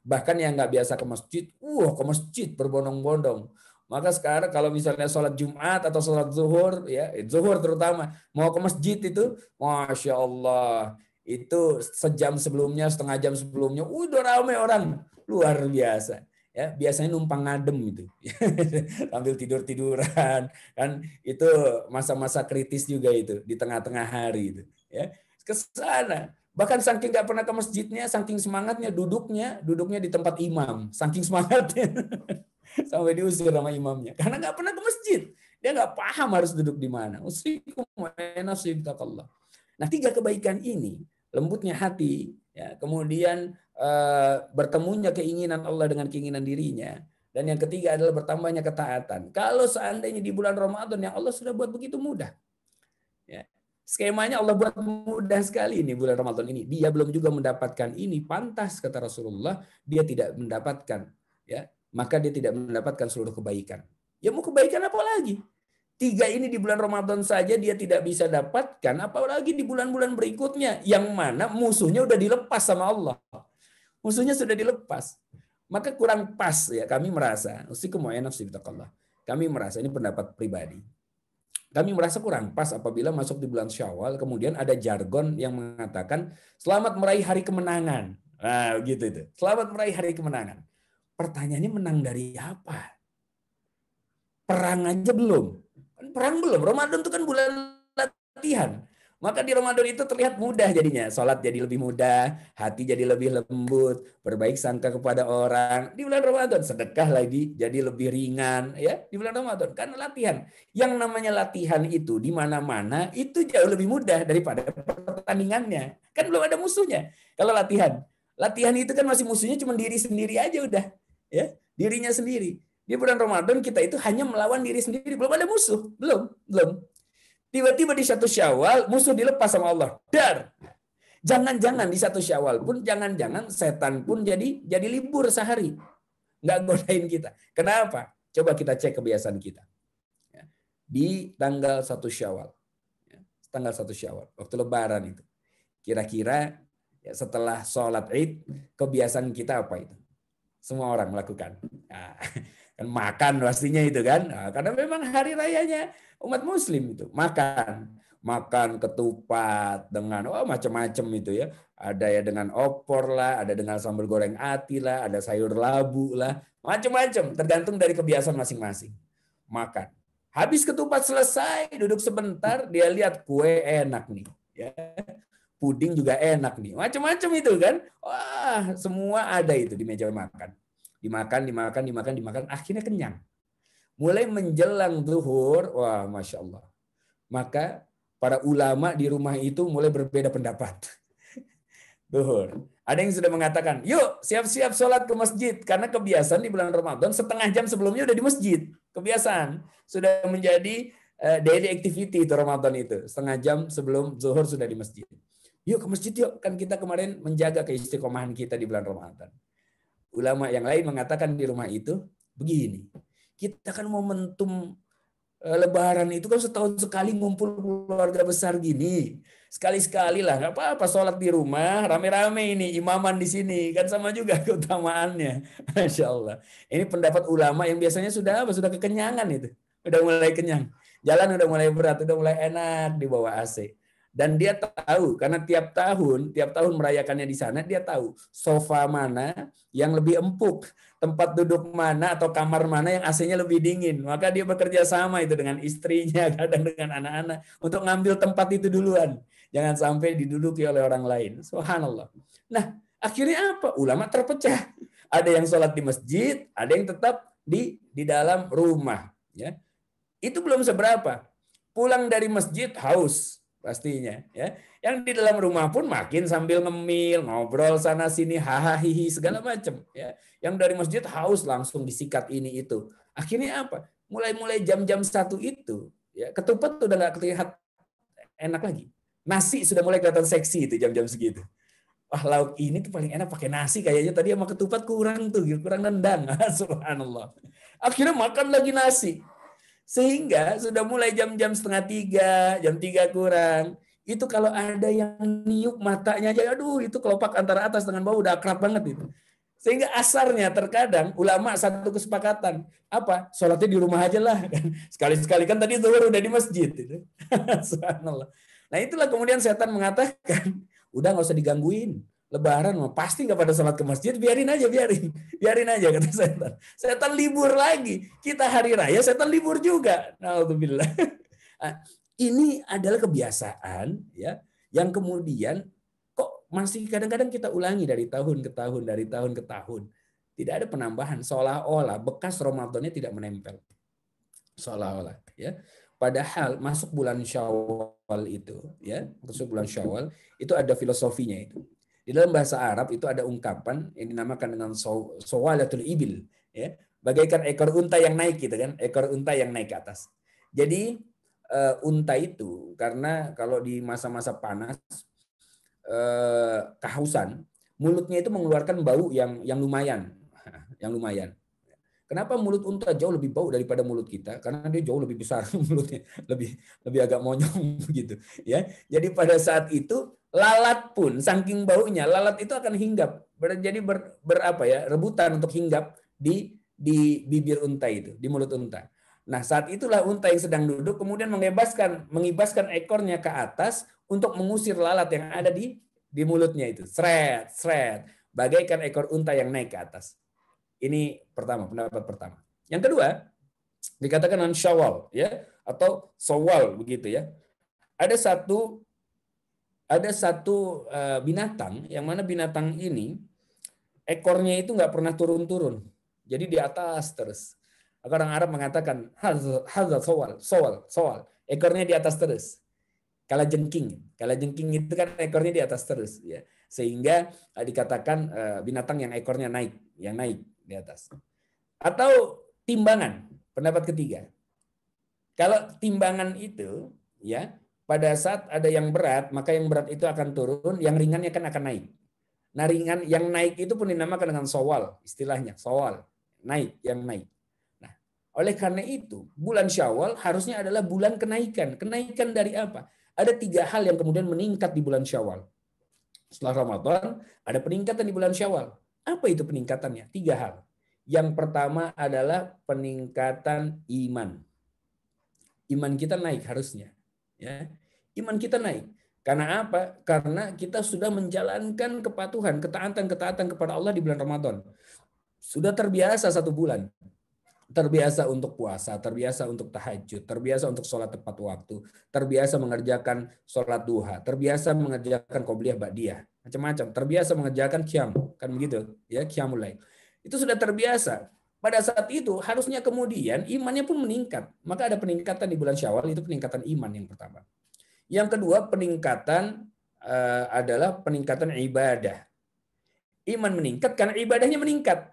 Bahkan yang nggak biasa ke masjid, ke masjid berbondong-bondong. Maka sekarang kalau misalnya sholat Jumat atau sholat zuhur, ya zuhur terutama, mau ke masjid itu, Masya Allah, itu sejam sebelumnya, setengah jam sebelumnya, udah ramai orang, luar biasa. Ya, biasanya numpang ngadem itu, sambil tidur-tiduran, kan itu masa-masa kritis juga itu di tengah-tengah hari itu. Ya, ke sana. Bahkan saking nggak pernah ke masjidnya, saking semangatnya duduknya di tempat imam, saking semangatnya. Sampai diusir sama imamnya karena nggak pernah ke masjid, dia nggak paham harus duduk di mana. Nah 3 kebaikan ini, lembutnya hati, ya, kemudian bertemunya keinginan Allah dengan keinginan dirinya, dan yang ketiga adalah bertambahnya ketaatan. Kalau seandainya di bulan Ramadan yang Allah sudah buat begitu mudah, ya, skemanya Allah buat mudah sekali ini bulan Ramadan ini. Dia belum juga mendapatkan ini, pantas kata Rasulullah, dia tidak mendapatkan, ya, maka dia tidak mendapatkan seluruh kebaikan. Ya mau kebaikan apa lagi? 3 ini di bulan Ramadan saja dia tidak bisa dapatkan, apalagi di bulan-bulan berikutnya, yang mana musuhnya udah dilepas sama Allah. Musuhnya sudah dilepas. Maka kurang pas ya kami merasa, kami merasa, ini pendapat pribadi. Kami merasa kurang pas apabila masuk di bulan Syawal, kemudian ada jargon yang mengatakan, selamat meraih hari kemenangan. Nah, gitu itu. Selamat meraih hari kemenangan. Pertanyaannya menang dari apa? Perang aja belum. Perang belum. Ramadan itu kan bulan latihan. Maka di Ramadan itu terlihat mudah jadinya. Sholat jadi lebih mudah, hati jadi lebih lembut, berbaik sangka kepada orang. Di bulan Ramadan sedekah lagi jadi lebih ringan, ya. Di bulan Ramadan karena latihan. Yang namanya latihan itu di mana-mana itu jauh lebih mudah daripada pertandingannya. Kan belum ada musuhnya. Kalau latihan itu kan masih musuhnya cuma diri sendiri aja udah. Ya, dirinya sendiri. Di bulan Ramadan kita itu hanya melawan diri sendiri, belum ada musuh, belum. Tiba-tiba di 1 Syawal musuh dilepas sama Allah. Dar. Jangan-jangan di 1 Syawal pun jangan-jangan setan pun jadi libur sehari. Nggak godain kita. Kenapa? Coba kita cek kebiasaan kita. Di tanggal 1 Syawal. Tanggal 1 Syawal, waktu lebaran itu. Kira-kira ya, setelah sholat Id, kebiasaan kita apa itu? Semua orang melakukan. Nah, kan makan pastinya itu kan. Nah, karena memang hari rayanya umat muslim itu. Makan ketupat dengan macam-macam itu ya. Ada ya dengan opor lah, ada dengan sambal goreng ati lah, ada sayur labu lah. Macam-macam, tergantung dari kebiasaan masing-masing. Makan. Habis ketupat selesai, duduk sebentar, dia lihat kue enak nih. Ya. Puding juga enak nih. Macam-macam itu kan. Wah, semua ada itu di meja makan. Dimakan, dimakan, dimakan, dimakan. Akhirnya kenyang. Mulai menjelang zuhur, wah Masya Allah. Maka para ulama di rumah itu mulai berbeda pendapat. Zuhur. Ada yang sudah mengatakan, yuk siap-siap sholat ke masjid. Karena kebiasaan di bulan Ramadan setengah jam sebelumnya udah di masjid. Kebiasaan. Sudah menjadi daily activity itu Ramadan itu. Setengah jam sebelum zuhur sudah di masjid. Yuk ke masjid yuk. Kan kita kemarin menjaga keistiqomahan kita di bulan Ramadan. Ulama yang lain mengatakan di rumah itu, begini. Kita kan momentum Lebaran itu kan setahun sekali ngumpul keluarga besar gini. Sekali-sekali lah, nggak apa-apa sholat di rumah, rame-rame ini, imaman di sini. Kan sama juga keutamaannya. Masya Allah. Ini pendapat ulama yang biasanya sudah apa? Sudah kekenyangan itu. Udah mulai kenyang. Jalan udah mulai berat, udah mulai enak di bawah AC. Dan dia tahu, karena tiap tahun merayakannya di sana, dia tahu sofa mana yang lebih empuk, tempat duduk mana atau kamar mana yang AC-nya lebih dingin. Maka dia bekerja sama itu dengan istrinya, kadang dengan anak-anak, untuk ngambil tempat itu duluan. Jangan sampai diduduki oleh orang lain. Subhanallah. Nah, akhirnya apa? Ulama terpecah. Ada yang sholat di masjid, ada yang tetap di dalam rumah. Ya, itu belum seberapa. Pulang dari masjid haus pastinya. Ya, yang di dalam rumah pun makin sambil ngemil, ngobrol sana sini, hahaha, segala macam. Ya, yang dari masjid haus langsung disikat ini itu. Akhirnya apa? Mulai jam-jam 1 itu, ya ketupat udah nggak terlihat enak lagi. Nasi sudah mulai kelihatan seksi itu jam-jam segitu. Wah, lauk ini tuh paling enak pakai nasi kayaknya, tadi sama ketupat kurang tuh, kurang nendang. Subhanallah. Akhirnya makan lagi nasi. Sehingga sudah mulai jam-jam setengah 3, jam 3 kurang. Itu kalau ada yang niup matanya aja, aduh itu kelopak antara atas dengan bawah udah akrab banget itu. Sehingga asarnya terkadang ulama satu kesepakatan. Apa? Sholatnya di rumah aja lah. Sekali-sekali kan tadi zuhur udah di masjid. Subhanallah. Nah itulah kemudian setan mengatakan, udah nggak usah digangguin. Lebaran pasti nggak pada sholat ke masjid, biarin aja kata setan. Setan libur lagi, kita hari raya setan libur juga. Alhamdulillah. Ini adalah kebiasaan ya yang kemudian kok masih kadang-kadang kita ulangi dari tahun ke tahun. Tidak ada penambahan, seolah-olah bekas Ramadannya tidak menempel. Seolah-olah ya. Padahal masuk bulan Syawal itu ya, masuk bulan Syawal itu ada filosofinya itu. Di dalam bahasa Arab itu ada ungkapan yang dinamakan dengan sawalatul ibil, ya, bagaikan ekor unta yang naik gitu kan, ekor unta yang naik ke atas. Jadi unta itu karena kalau di masa-masa panas kehausan, mulutnya itu mengeluarkan bau yang lumayan, yang lumayan. Kenapa mulut unta jauh lebih bau daripada mulut kita? Karena dia jauh lebih besar mulutnya, lebih agak monyong begitu, ya. Jadi pada saat itu lalat pun saking baunya, lalat itu akan hinggap, jadi berapa ya, rebutan untuk hinggap di bibir unta itu, di mulut unta. Nah, saat itulah unta yang sedang duduk kemudian mengibaskan ekornya ke atas untuk mengusir lalat yang ada di mulutnya itu. Sret, sret, bagaikan ekor unta yang naik ke atas. Ini pendapat pertama. Yang kedua, dikatakan dengan Syawal ya atau Sawal begitu ya. Ada satu binatang yang mana binatang ini ekornya itu nggak pernah turun-turun. Jadi di atas terus. Orang Arab mengatakan hadza sawal. Ekornya di atas terus. Kalajengking itu kan ekornya di atas terus ya. Sehingga dikatakan binatang yang ekornya naik di atas. Atau timbangan, pendapat ketiga. Kalau timbangan itu ya, pada saat ada yang berat, maka yang berat itu akan turun, yang ringannya kan akan naik. Nah, yang naik itu pun dinamakan dengan sawal, istilahnya, sawal, yang naik. Nah, oleh karena itu, bulan Syawal harusnya adalah bulan kenaikan. Kenaikan dari apa? Ada 3 hal yang kemudian meningkat di bulan Syawal. Setelah Ramadan, ada peningkatan di bulan Syawal. Apa itu peningkatannya? 3 hal. Yang pertama adalah peningkatan iman. Iman kita naik harusnya. Ya. Iman kita naik. Karena apa? Karena kita sudah menjalankan kepatuhan, ketaatan kepada Allah di bulan Ramadan. Sudah terbiasa 1 bulan. terbiasa untuk puasa, terbiasa untuk tahajud, terbiasa untuk sholat tepat waktu, terbiasa mengerjakan sholat duha, terbiasa mengerjakan qobliyah ba'diyah, macam-macam, terbiasa mengerjakan qiyam, kan begitu, ya, qiyamul lail. Itu sudah terbiasa. Pada saat itu harusnya kemudian imannya pun meningkat. Maka ada peningkatan di bulan Syawal, itu peningkatan iman yang pertama. Yang kedua, peningkatan adalah peningkatan ibadah. Iman meningkat karena ibadahnya meningkat.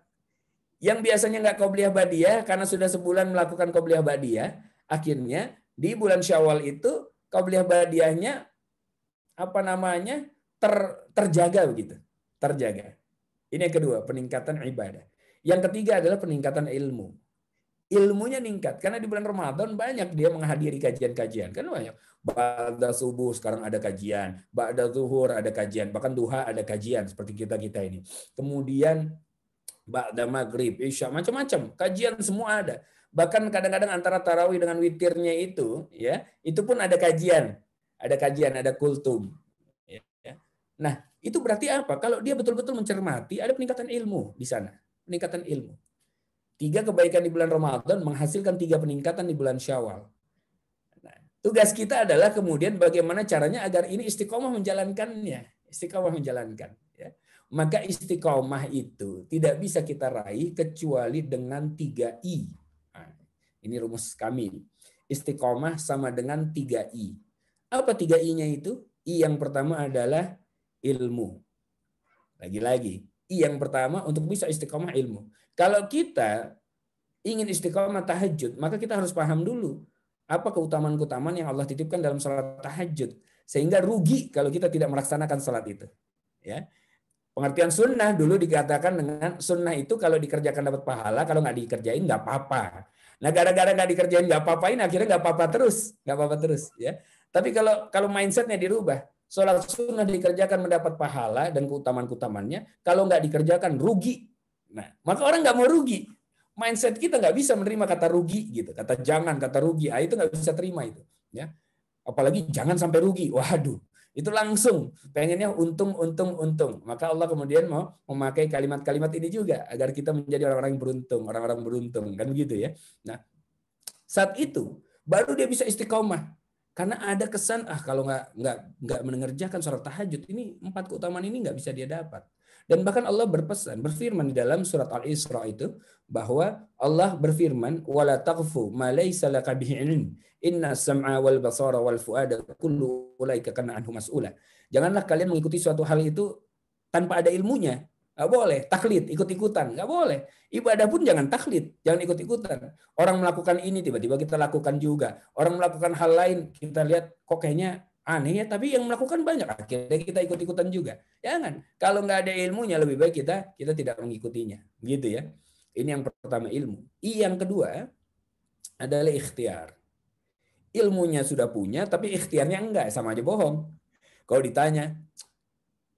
Yang biasanya nggak qobliyah ba'diyah karena sudah sebulan melakukan qobliyah ba'diyah, akhirnya di bulan Syawal itu qobliyah ba'diyahnya terjaga begitu, terjaga. Ini yang kedua, peningkatan ibadah. Yang ketiga adalah peningkatan ilmu. Ilmunya meningkat karena di bulan Ramadan banyak dia menghadiri kajian-kajian, kan banyak. Ba'da subuh sekarang ada kajian, ba'da zuhur ada kajian, bahkan duha ada kajian seperti kita ini. Kemudian ba'da maghrib, isya, macam-macam. Kajian semua ada. Bahkan kadang-kadang antara tarawih dengan witirnya itu, ya, itu pun ada kajian. Ada kajian, ada kultum. Ya. Nah, itu berarti apa? Kalau dia betul-betul mencermati, ada peningkatan ilmu di sana. Peningkatan ilmu. 3 kebaikan di bulan Ramadan menghasilkan 3 peningkatan di bulan Syawal. Nah, tugas kita adalah kemudian bagaimana caranya agar ini istiqomah menjalankannya. Istiqomah menjalankan. Ya. Maka istiqomah itu tidak bisa kita raih kecuali dengan 3 I. Nah, ini rumus kami. Istiqomah sama dengan 3 I. Apa 3 I-nya itu? I yang pertama adalah ilmu. Lagi-lagi, I yang pertama untuk bisa istiqomah ilmu. Kalau kita ingin istiqomah tahajud, maka kita harus paham dulu apa keutamaan-keutamaan yang Allah titipkan dalam salat tahajud. Sehingga rugi kalau kita tidak melaksanakan salat itu. Ya. Pengertian sunnah dulu dikatakan dengan sunnah itu kalau dikerjakan dapat pahala, kalau nggak dikerjain nggak apa-apa. Nah, gara-gara nggak dikerjain nggak apa-apain, akhirnya nggak apa-apa terus, nggak apa-apa terus, ya. Tapi kalau mindsetnya dirubah, sholat sunnah dikerjakan mendapat pahala dan keutamaan-keutamaannya, kalau nggak dikerjakan rugi. Nah, maka orang nggak mau rugi. Mindset kita nggak bisa menerima kata rugi gitu, kata jangan, kata rugi, itu nggak bisa terima itu, ya. Apalagi jangan sampai rugi, waduh. Itu langsung pengennya untung. Maka Allah kemudian mau memakai kalimat-kalimat ini juga agar kita menjadi orang-orang yang beruntung, orang-orang beruntung, kan begitu ya. Nah, saat itu baru dia bisa istiqomah. Karena ada kesan kalau nggak mengerjakan sholat tahajud ini 4 keutamaan ini nggak bisa dia dapat. Dan bahkan Allah berpesan, berfirman di dalam surat Al-Isra itu bahwa Allah berfirman, "Wala taqfu ma laysa laka bihi ilm. Inna sam'a wal basara wal fuada kullu ulaika kana anhu mas'ula." Janganlah kalian mengikuti suatu hal itu tanpa ada ilmunya. Nggak boleh taklid, ikut-ikutan, nggak boleh. Ibadah pun jangan taklid, jangan ikut-ikutan. Orang melakukan ini tiba-tiba kita lakukan juga. Orang melakukan hal lain kita lihat kok kayaknya aneh ya, tapi yang melakukan banyak, akhirnya kita ikut-ikutan juga. Jangan. Kalau nggak ada ilmunya lebih baik kita tidak mengikutinya, gitu ya. Ini yang pertama, ilmu. Yang kedua adalah ikhtiar. Ilmunya sudah punya, tapi ikhtiarnya enggak, sama aja bohong. Kalau ditanya,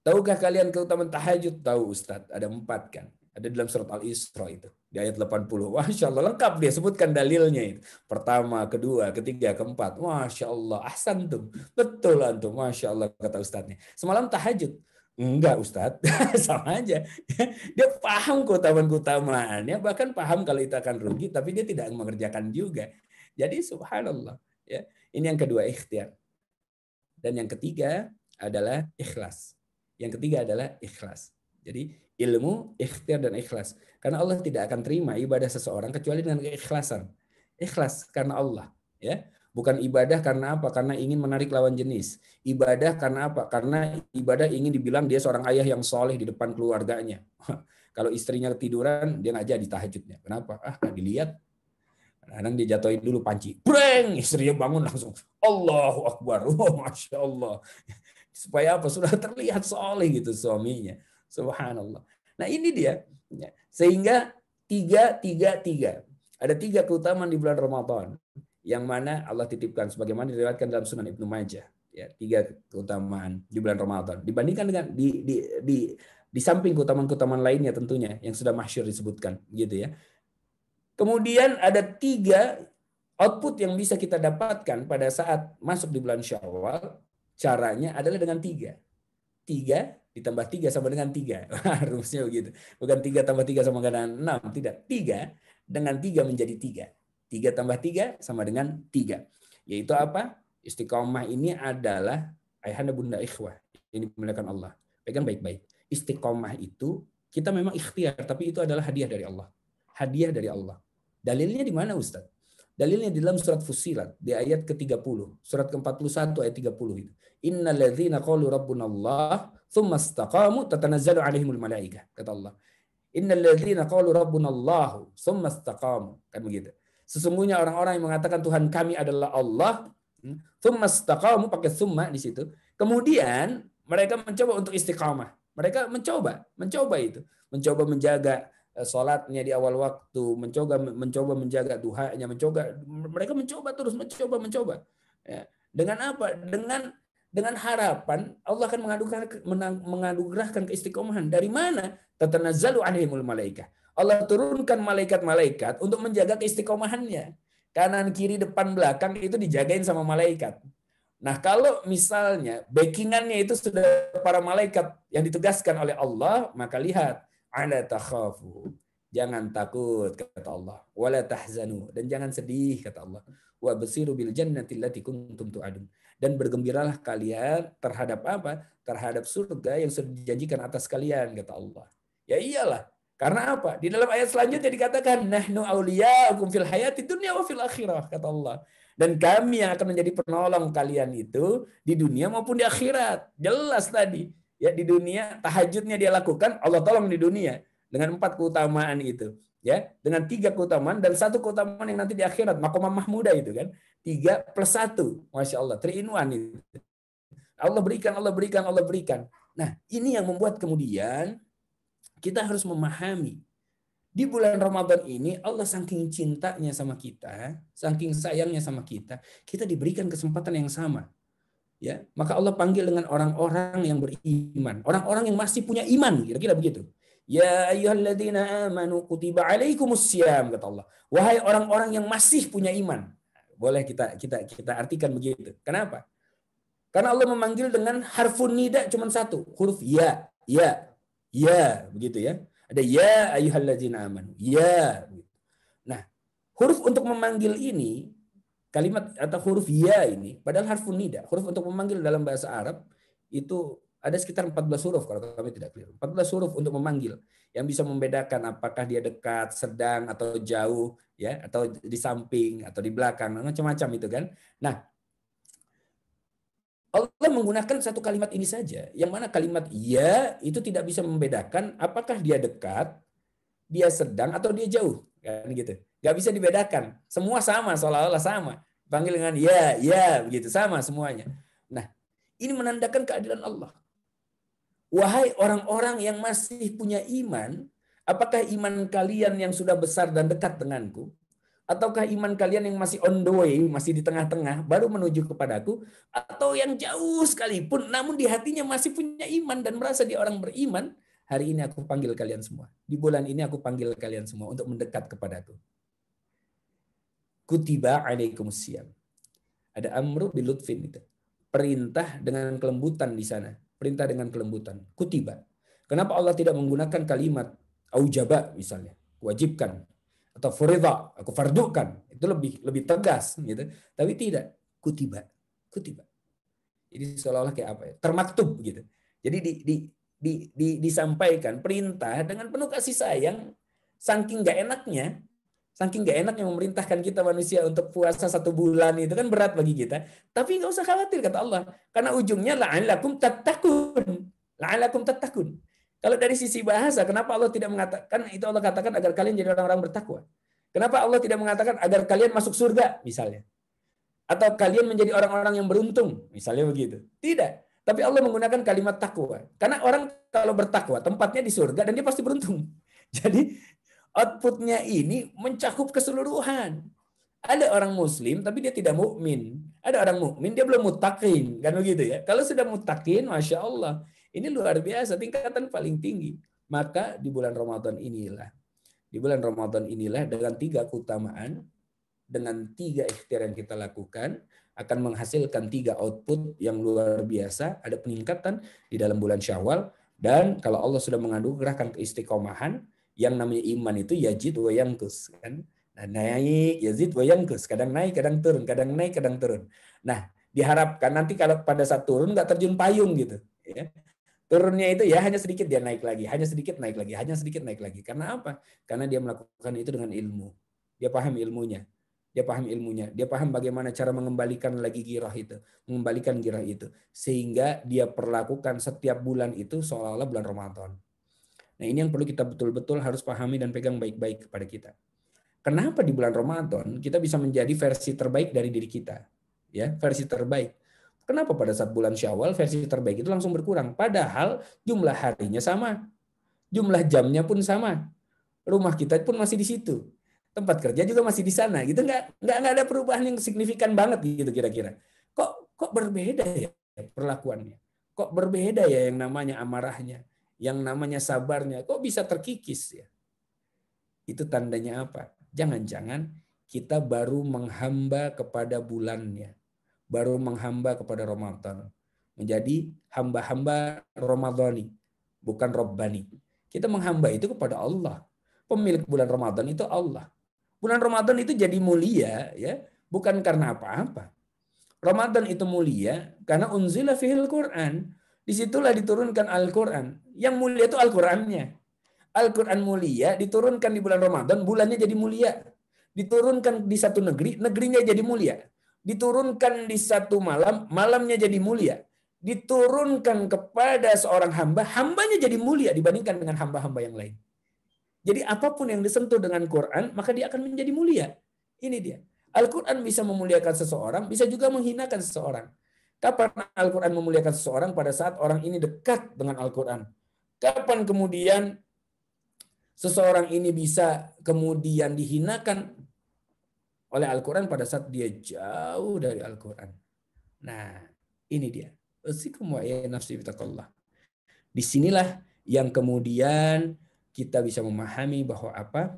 tahukah kalian keutamaan tahajud? Tahu Ustadz, ada 4 kan. Ada dalam surat Al-Isra itu. Di ayat 80. Masya Allah, lengkap dia sebutkan dalilnya itu. Pertama, kedua, ketiga, keempat. Masya Allah, ahsantum. Betul antum, Masya Allah, kata Ustadznya. Semalam tahajud. Enggak Ustadz, sama aja. Dia paham keutamaan-keutamaannya, bahkan paham kalau itu akan rugi, tapi dia tidak mengerjakan juga. Jadi subhanallah. Ya, ini yang kedua, ikhtiar. Dan yang ketiga adalah ikhlas. Yang ketiga adalah ikhlas. Jadi ilmu, ikhtiar, dan ikhlas. Karena Allah tidak akan terima ibadah seseorang kecuali dengan keikhlasan. Ikhlas karena Allah. Ya, bukan ibadah karena apa? Karena ingin menarik lawan jenis. Ibadah karena apa? Karena ibadah ingin dibilang dia seorang ayah yang soleh di depan keluarganya. Kalau istrinya ketiduran, dia nggak jadi tahajudnya. Kenapa? Nggak dilihat. Kadang dia jatuhin dulu panci. Breng! Istrinya bangun langsung. Allahu Akbar. Oh, Masya Allah. Supaya apa? Sudah terlihat soleh gitu suaminya. Subhanallah. Nah ini dia. Sehingga 3. Ada 3 keutamaan di bulan Ramadan. Yang mana Allah titipkan. Sebagaimana diriwayatkan dalam Sunan Ibnu Majah. Ya, 3 keutamaan di bulan Ramadan. Dibandingkan dengan di samping keutamaan-keutamaan lainnya tentunya. Yang sudah masyhur disebutkan. Gitu ya. Kemudian ada 3 output yang bisa kita dapatkan pada saat masuk di bulan Syawal. Caranya adalah dengan 3. ditambah 3 sama dengan 3. Harusnya begitu. Bukan 3 tambah 3 sama dengan 6. Tidak. 3 dengan 3 menjadi 3. 3 tambah 3 sama dengan 3. Yaitu apa? Istiqomah ini adalah ayahanda bunda ikhwah. Ini dimuliakan Allah. Pegang baik-baik. Istiqomah itu kita memang ikhtiar, tapi itu adalah hadiah dari Allah. Hadiah dari Allah. Dalilnya di mana, Ustaz? Dalilnya di dalam surat Fussilat di ayat ke-30, surat ke-41 ayat 30 itu. Innal ladzina qalu rabbunallah tsumma istaqamu tatanazzalu alaihimul malaikah, kata Allah. Innal ladzina qalu rabbunallah tsumma istaqamu, kan begitu. Sesungguhnya orang-orang yang mengatakan Tuhan kami adalah Allah, tsumma istaqamu pakai tsumma di situ. Kemudian mereka mencoba untuk istiqamah. Mereka mencoba itu, mencoba menjaga sholatnya di awal waktu, mencoba menjaga duhanya, mereka mencoba terus mencoba. Ya. Dengan apa? Dengan harapan Allah akan menganugerahkan keistiqomahan. Dari mana? Tatanazzalu alaihimul malaikah. Allah turunkan malaikat-malaikat untuk menjaga keistiqomahannya. Kanan, kiri, depan, belakang itu dijagain sama malaikat. Nah, kalau misalnya backingannya itu sudah para malaikat yang ditugaskan oleh Allah, maka lihat, ala takhafu, jangan takut kata Allah, wala tahzanu, dan jangan sedih kata Allah, wa basiru bil jannati allati kuntum tu'adun, dan bergembiralah kalian terhadap apa? Terhadap surga yang sudah dijanjikan atas kalian kata Allah. Ya iyalah, karena apa? Di dalam ayat selanjutnya dikatakan nahnu auliya'ukum fil hayati dunya wa fil akhirah kata Allah. Dan kami yang akan menjadi penolong kalian itu di dunia maupun di akhirat. Jelas tadi. Ya, di dunia tahajudnya dia lakukan, Allah tolong di dunia dengan 4 keutamaan itu. Ya, dengan 3 keutamaan dan 1 keutamaan yang nanti di akhirat, maqamah mahmudah itu kan. 3 plus 1. Masya Allah, 3 in 1 itu. Allah berikan, Allah berikan, Allah berikan. Nah, ini yang membuat kemudian kita harus memahami di bulan Ramadan ini Allah saking cintanya sama kita, saking sayangnya sama kita, kita diberikan kesempatan yang sama. Ya, maka Allah panggil dengan orang-orang yang beriman, orang-orang yang masih punya iman, kira-kira begitu. Ya ayyuhalladzina amanu kutiba alaikumussyam kata Allah. Wahai orang-orang yang masih punya iman. Boleh kita artikan begitu. Kenapa? Karena Allah memanggil dengan harfun nida cuma 1, huruf ya, begitu ya. Ada ya ayyuhalladzina amanu. Ya. Nah, huruf untuk memanggil ini, kalimat atau huruf ya ini, padahal harfun nida, huruf untuk memanggil dalam bahasa Arab itu ada sekitar 14 huruf kalau kami tidak keliru. 14 huruf untuk memanggil yang bisa membedakan apakah dia dekat, sedang atau jauh, ya, atau di samping atau di belakang, macam-macam itu kan. Nah, Allah menggunakan satu kalimat ini saja, yang mana kalimat ya itu tidak bisa membedakan apakah dia dekat, dia sedang, atau dia jauh. Kan gitu. Nggak bisa dibedakan. Semua sama, seolah-olah sama. Panggil dengan ya, begitu. Sama semuanya. Nah, ini menandakan keadilan Allah. Wahai orang-orang yang masih punya iman, apakah iman kalian yang sudah besar dan dekat denganku, ataukah iman kalian yang masih on the way, masih di tengah-tengah, baru menuju kepadaku, atau yang jauh sekalipun, namun di hatinya masih punya iman dan merasa dia orang beriman, hari ini aku panggil kalian semua. Di bulan ini aku panggil kalian semua untuk mendekat kepadaku. Kutiba alaikumussyam. Ada amru bilutfin itu. Perintah dengan kelembutan di sana. Perintah dengan kelembutan. Kutiba. Kenapa Allah tidak menggunakan kalimat aujaba misalnya, wajibkan, atau furidha, aku fardukan, itu lebih tegas gitu. Tapi tidak, kutiba. Jadi seolah-olah kayak apa ya? Termaktub gitu. Jadi disampaikan perintah dengan penuh kasih sayang, saking gak enaknya memerintahkan kita manusia untuk puasa 1 bulan itu kan berat bagi kita. Tapi nggak usah khawatir kata Allah, karena ujungnya la'allakum tattaqun. Kalau dari sisi bahasa, kenapa Allah tidak mengatakan itu? Allah katakan agar kalian jadi orang-orang bertakwa. Kenapa Allah tidak mengatakan agar kalian masuk surga misalnya? Atau kalian menjadi orang-orang yang beruntung, misalnya begitu. Tidak. Tapi Allah menggunakan kalimat takwa. Karena orang kalau bertakwa, tempatnya di surga dan dia pasti beruntung. Jadi outputnya ini mencakup keseluruhan. Ada orang muslim tapi dia tidak mukmin. Ada orang mukmin dia belum muttaqin, kan begitu ya. Kalau sudah muttaqin, Masya Allah, ini luar biasa, tingkatan paling tinggi. Maka di bulan Ramadan inilah dengan 3 keutamaan, dengan 3 ikhtiar yang kita lakukan, akan menghasilkan 3 output yang luar biasa. Ada peningkatan di dalam bulan Syawal, Dan kalau Allah sudah menganugerahkan keistiqomahan, yang namanya iman itu yazid wa yanqus kan. Nah, naik yazid wa yanqus, kadang naik, kadang turun, kadang naik, kadang turun. Nah, diharapkan nanti kalau pada saat turun nggak terjun payung gitu, ya. Turunnya itu ya hanya sedikit dia naik lagi, hanya sedikit naik lagi, hanya sedikit naik lagi. Karena apa? Karena dia melakukan itu dengan ilmu. Dia paham ilmunya. Dia paham ilmunya. Dia paham bagaimana cara mengembalikan lagi girah itu, mengembalikan girah itu, sehingga dia perlakukan setiap bulan itu seolah-olah bulan Ramadan. Nah, ini yang perlu kita betul-betul harus pahami dan pegang baik-baik kepada kita. Kenapa di bulan Ramadan kita bisa menjadi versi terbaik dari diri kita? Ya, versi terbaik. Kenapa pada saat bulan Syawal versi terbaik itu langsung berkurang? Padahal jumlah harinya sama, jumlah jamnya pun sama, rumah kita pun masih di situ, tempat kerja juga masih di sana, gitu nggak ada perubahan yang signifikan banget gitu kira-kira. Kok berbeda ya perlakuannya? Kok berbeda ya yang namanya amarahnya, yang namanya sabarnya? Kok bisa terkikis ya? Itu tandanya apa? Jangan-jangan kita baru menghamba kepada bulannya, baru menghamba kepada Ramadan. Menjadi hamba-hamba Ramadhani, bukan Rabbani. Kita menghamba itu kepada Allah. Pemilik bulan Ramadan itu Allah. Bulan Ramadan itu jadi mulia ya, bukan karena apa-apa. Ramadan itu mulia karena unzila fihil Quran. Disitulah diturunkan Al-Quran. Yang mulia itu Al-Qurannya. Al-Quran mulia, diturunkan di bulan Ramadan, bulannya jadi mulia. Diturunkan di satu negeri, negerinya jadi mulia. Diturunkan di satu malam, malamnya jadi mulia. Diturunkan kepada seorang hamba, hambanya jadi mulia dibandingkan dengan hamba-hamba yang lain. Jadi apapun yang disentuh dengan Quran, maka dia akan menjadi mulia. Ini dia. Al-Quran bisa memuliakan seseorang, bisa juga menghinakan seseorang. Kapan Al-Quran memuliakan seseorang? Pada saat orang ini dekat dengan Al-Quran. Kapan kemudian seseorang ini bisa kemudian dihinakan oleh Al-Quran? Pada saat dia jauh dari Al-Quran. Nah, ini dia. Disinilah yang kemudian kita bisa memahami bahwa apa?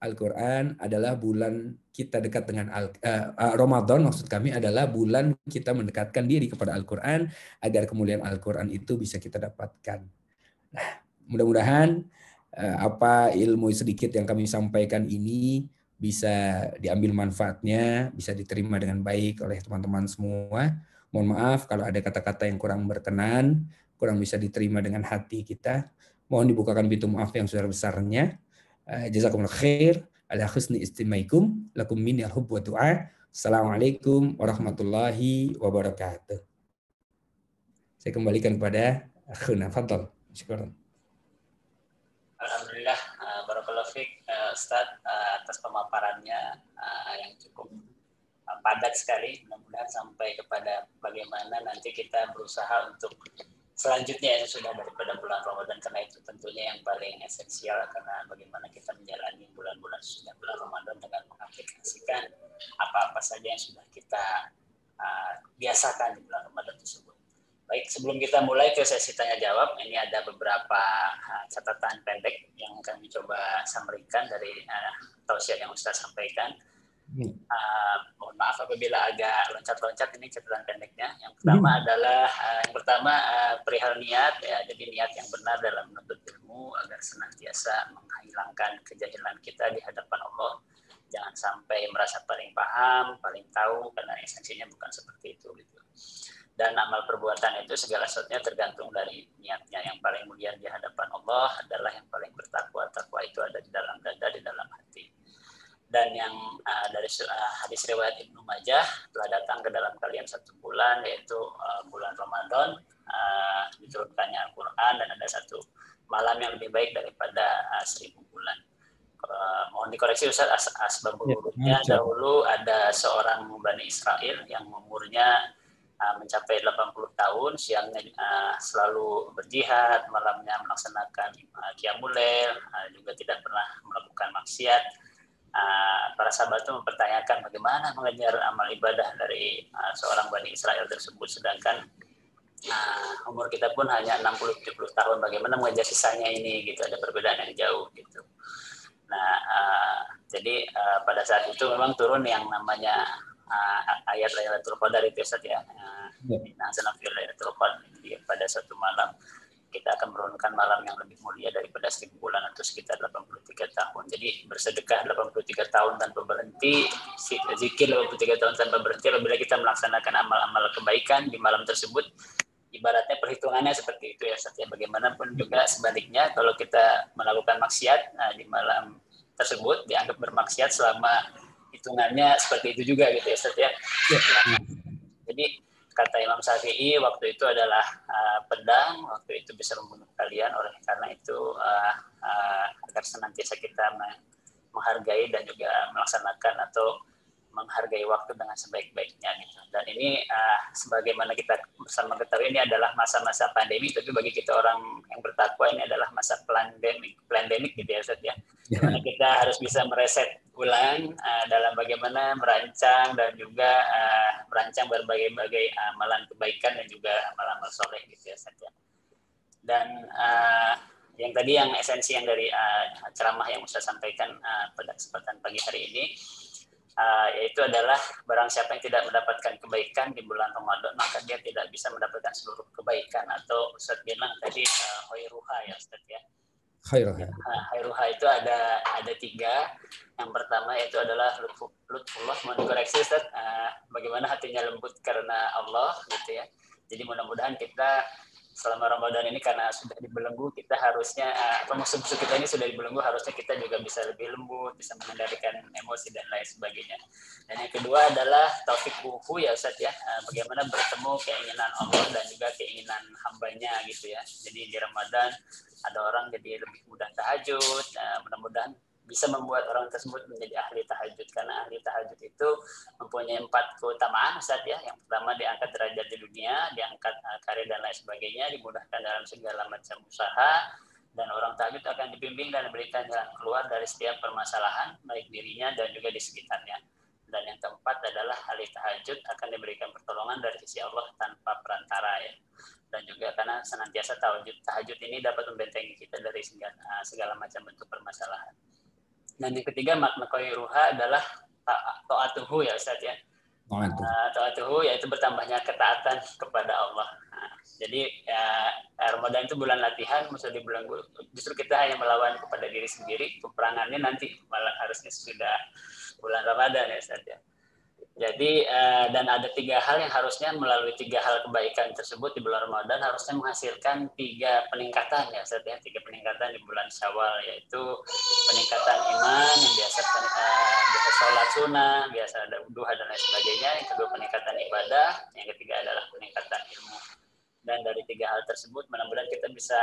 Al-Quran adalah bulan kita dekat dengan Ramadan, maksud kami adalah bulan kita mendekatkan diri kepada Al-Quran agar kemuliaan Al-Quran itu bisa kita dapatkan. Nah, mudah-mudahan apa ilmu sedikit yang kami sampaikan ini bisa diambil manfaatnya, bisa diterima dengan baik oleh teman-teman semua. Mohon maaf kalau ada kata-kata yang kurang berkenan, kurang bisa diterima dengan hati kita. Mohon dibukakan pintu maaf yang sebesar-besarnya. Jazakumullah khair ala husni istimaikum lakum minni al-hub wa du'a. Assalamualaikum warahmatullahi wabarakatuh. Saya kembalikan kepada akhuna, fadhal. Syukur. Alhamdulillah, barakallahu fiik Ustaz atas pemaparannya yang cukup padat sekali. Mudah-mudahan sampai kepada bagaimana nanti kita berusaha untuk selanjutnya yang sudah daripada bulan Ramadan, karena itu tentunya yang paling esensial, karena bagaimana kita menjalani bulan-bulan sudah bulan Ramadan dengan mengaplikasikan apa-apa saja yang sudah kita biasakan di bulan Ramadan tersebut. Baik, sebelum kita mulai ke sesi tanya jawab, ini ada beberapa catatan pendek yang kami coba sampaikan dari tausiah yang Ustaz sampaikan. Mohon maaf apabila agak loncat-loncat, ini catatan pendeknya. Yang pertama adalah perihal niat ya. Jadi niat yang benar dalam menuntut ilmu agar senantiasa menghilangkan kejahilan kita di hadapan Allah. Jangan sampai merasa paling paham, paling tahu, karena esensinya bukan seperti itu gitu. Dan amal perbuatan itu segala sesuatunya tergantung dari niatnya. Yang paling mulia di hadapan Allah adalah yang paling bertakwa. Takwa itu ada di dalam dada, di dalam hati. Dan yang dari hadis riwayat Ibnu Majah, telah datang ke dalam kalian 1 bulan, yaitu bulan Ramadan, diturunkannya Al-Quran, dan ada 1 malam yang lebih baik daripada 1000 bulan. Mohon dikoreksi Ustaz, asbabul wurudnya dahulu ada seorang Bani Israel yang umurnya mencapai 80 tahun, siangnya selalu berjihad, malamnya melaksanakan qiyamul lail, juga tidak pernah melakukan maksiat. Para sahabat itu mempertanyakan bagaimana mengejar amal ibadah dari seorang Bani Israel tersebut, sedangkan umur kita pun hanya 60-70 tahun, bagaimana mengejar sisanya ini gitu, ada perbedaan yang jauh gitu. Nah, jadi pada saat itu memang turun yang namanya ayat Lailatul Qadar itu Ustaz ya. Nah, Lailatul Qadar pada 1 malam kita akan menurunkan malam yang lebih mulia daripada 1000 bulan atau sekitar 83 tahun. Jadi bersedekah 83 tahun tanpa berhenti, zikir 83 tahun tanpa berhenti apabila kita melaksanakan amal-amal kebaikan di malam tersebut. Ibaratnya perhitungannya seperti itu ya, Ustaz. Bagaimanapun juga sebaliknya, kalau kita melakukan maksiat di malam tersebut dianggap bermaksiat selama hitungannya seperti itu juga gitu ya, Ustaz ya. Jadi kata Imam Syafi'i, waktu itu adalah pedang, waktu itu bisa membunuh kalian. Oleh karena itu agar senantiasa kita menghargai dan juga melaksanakan atau menghargai waktu dengan sebaik-baiknya gitu. Dan ini sebagaimana kita bersama ketahui, ini adalah masa-masa pandemi, tapi bagi kita orang yang bertakwa ini adalah masa pandemik gitu ya, Ustaz ya. Dimana kita harus bisa mereset ulang dalam bagaimana merancang dan juga merancang berbagai amalan kebaikan dan juga amal-amal soleh gitu ya, Ustaz ya. Dan yang esensi yang dari ceramah yang Ustaz sampaikan pada kesempatan pagi hari ini, yaitu adalah barang siapa yang tidak mendapatkan kebaikan di bulan Ramadan, maka dia tidak bisa mendapatkan seluruh kebaikan, atau Ustaz bilang tadi khairuha ya, Ustaz ya. Khairuha itu ada 3. Yang pertama itu adalah lutfullah, mohon dikoreksi Ustaz, bagaimana hatinya lembut karena Allah gitu ya. Jadi mudah-mudahan kita selama Ramadan ini, karena sudah dibelenggu, kita harusnya musuh-musuh kita ini sudah dibelenggu, harusnya kita juga bisa lebih lembut, bisa mengendalikan emosi dan lain sebagainya. Dan yang kedua adalah taufiquhu ya Ustaz ya, bagaimana bertemu keinginan Allah dan juga keinginan hambanya gitu ya. Jadi di Ramadan ada orang jadi lebih mudah tahajud, mudah-mudahan bisa membuat orang tersebut menjadi ahli tahajud, karena ahli tahajud itu mempunyai 4 keutamaan Ustaz ya. Yang pertama, diangkat derajat di dunia, diangkat karir dan lain sebagainya, dimudahkan dalam segala macam usaha, dan orang tahajud akan dibimbing dan diberikan jalan keluar dari setiap permasalahan baik dirinya dan juga di sekitarnya. Dan yang keempat adalah ahli tahajud akan diberikan pertolongan dari sisi Allah tanpa perantara ya. Dan juga karena senantiasa tahajud ini dapat membentengi kita dari segala macam bentuk permasalahan. Dan yang ketiga, makna khairuha adalah ta'atuhu ya Ustaz ya. Ta'atuhu yaitu bertambahnya ketaatan kepada Allah. Jadi Ramadan itu bulan latihan, musuh dibelenggu. Justru kita hanya melawan kepada diri sendiri. Peperangannya nanti malah harusnya sudah bulan Ramadan ya Ustaz ya. Jadi dan ada 3 hal yang harusnya melalui 3 hal kebaikan tersebut di bulan Ramadan harusnya menghasilkan 3 peningkatan ya Ustaz ya, 3 peningkatan di bulan Syawal, yaitu peningkatan iman yang biasa sholat sunnah, biasa ada duha dan lain sebagainya. Yang kedua peningkatan ibadah, yang ketiga adalah peningkatan ilmu. Dan dari 3 hal tersebut mudah-mudahan kita bisa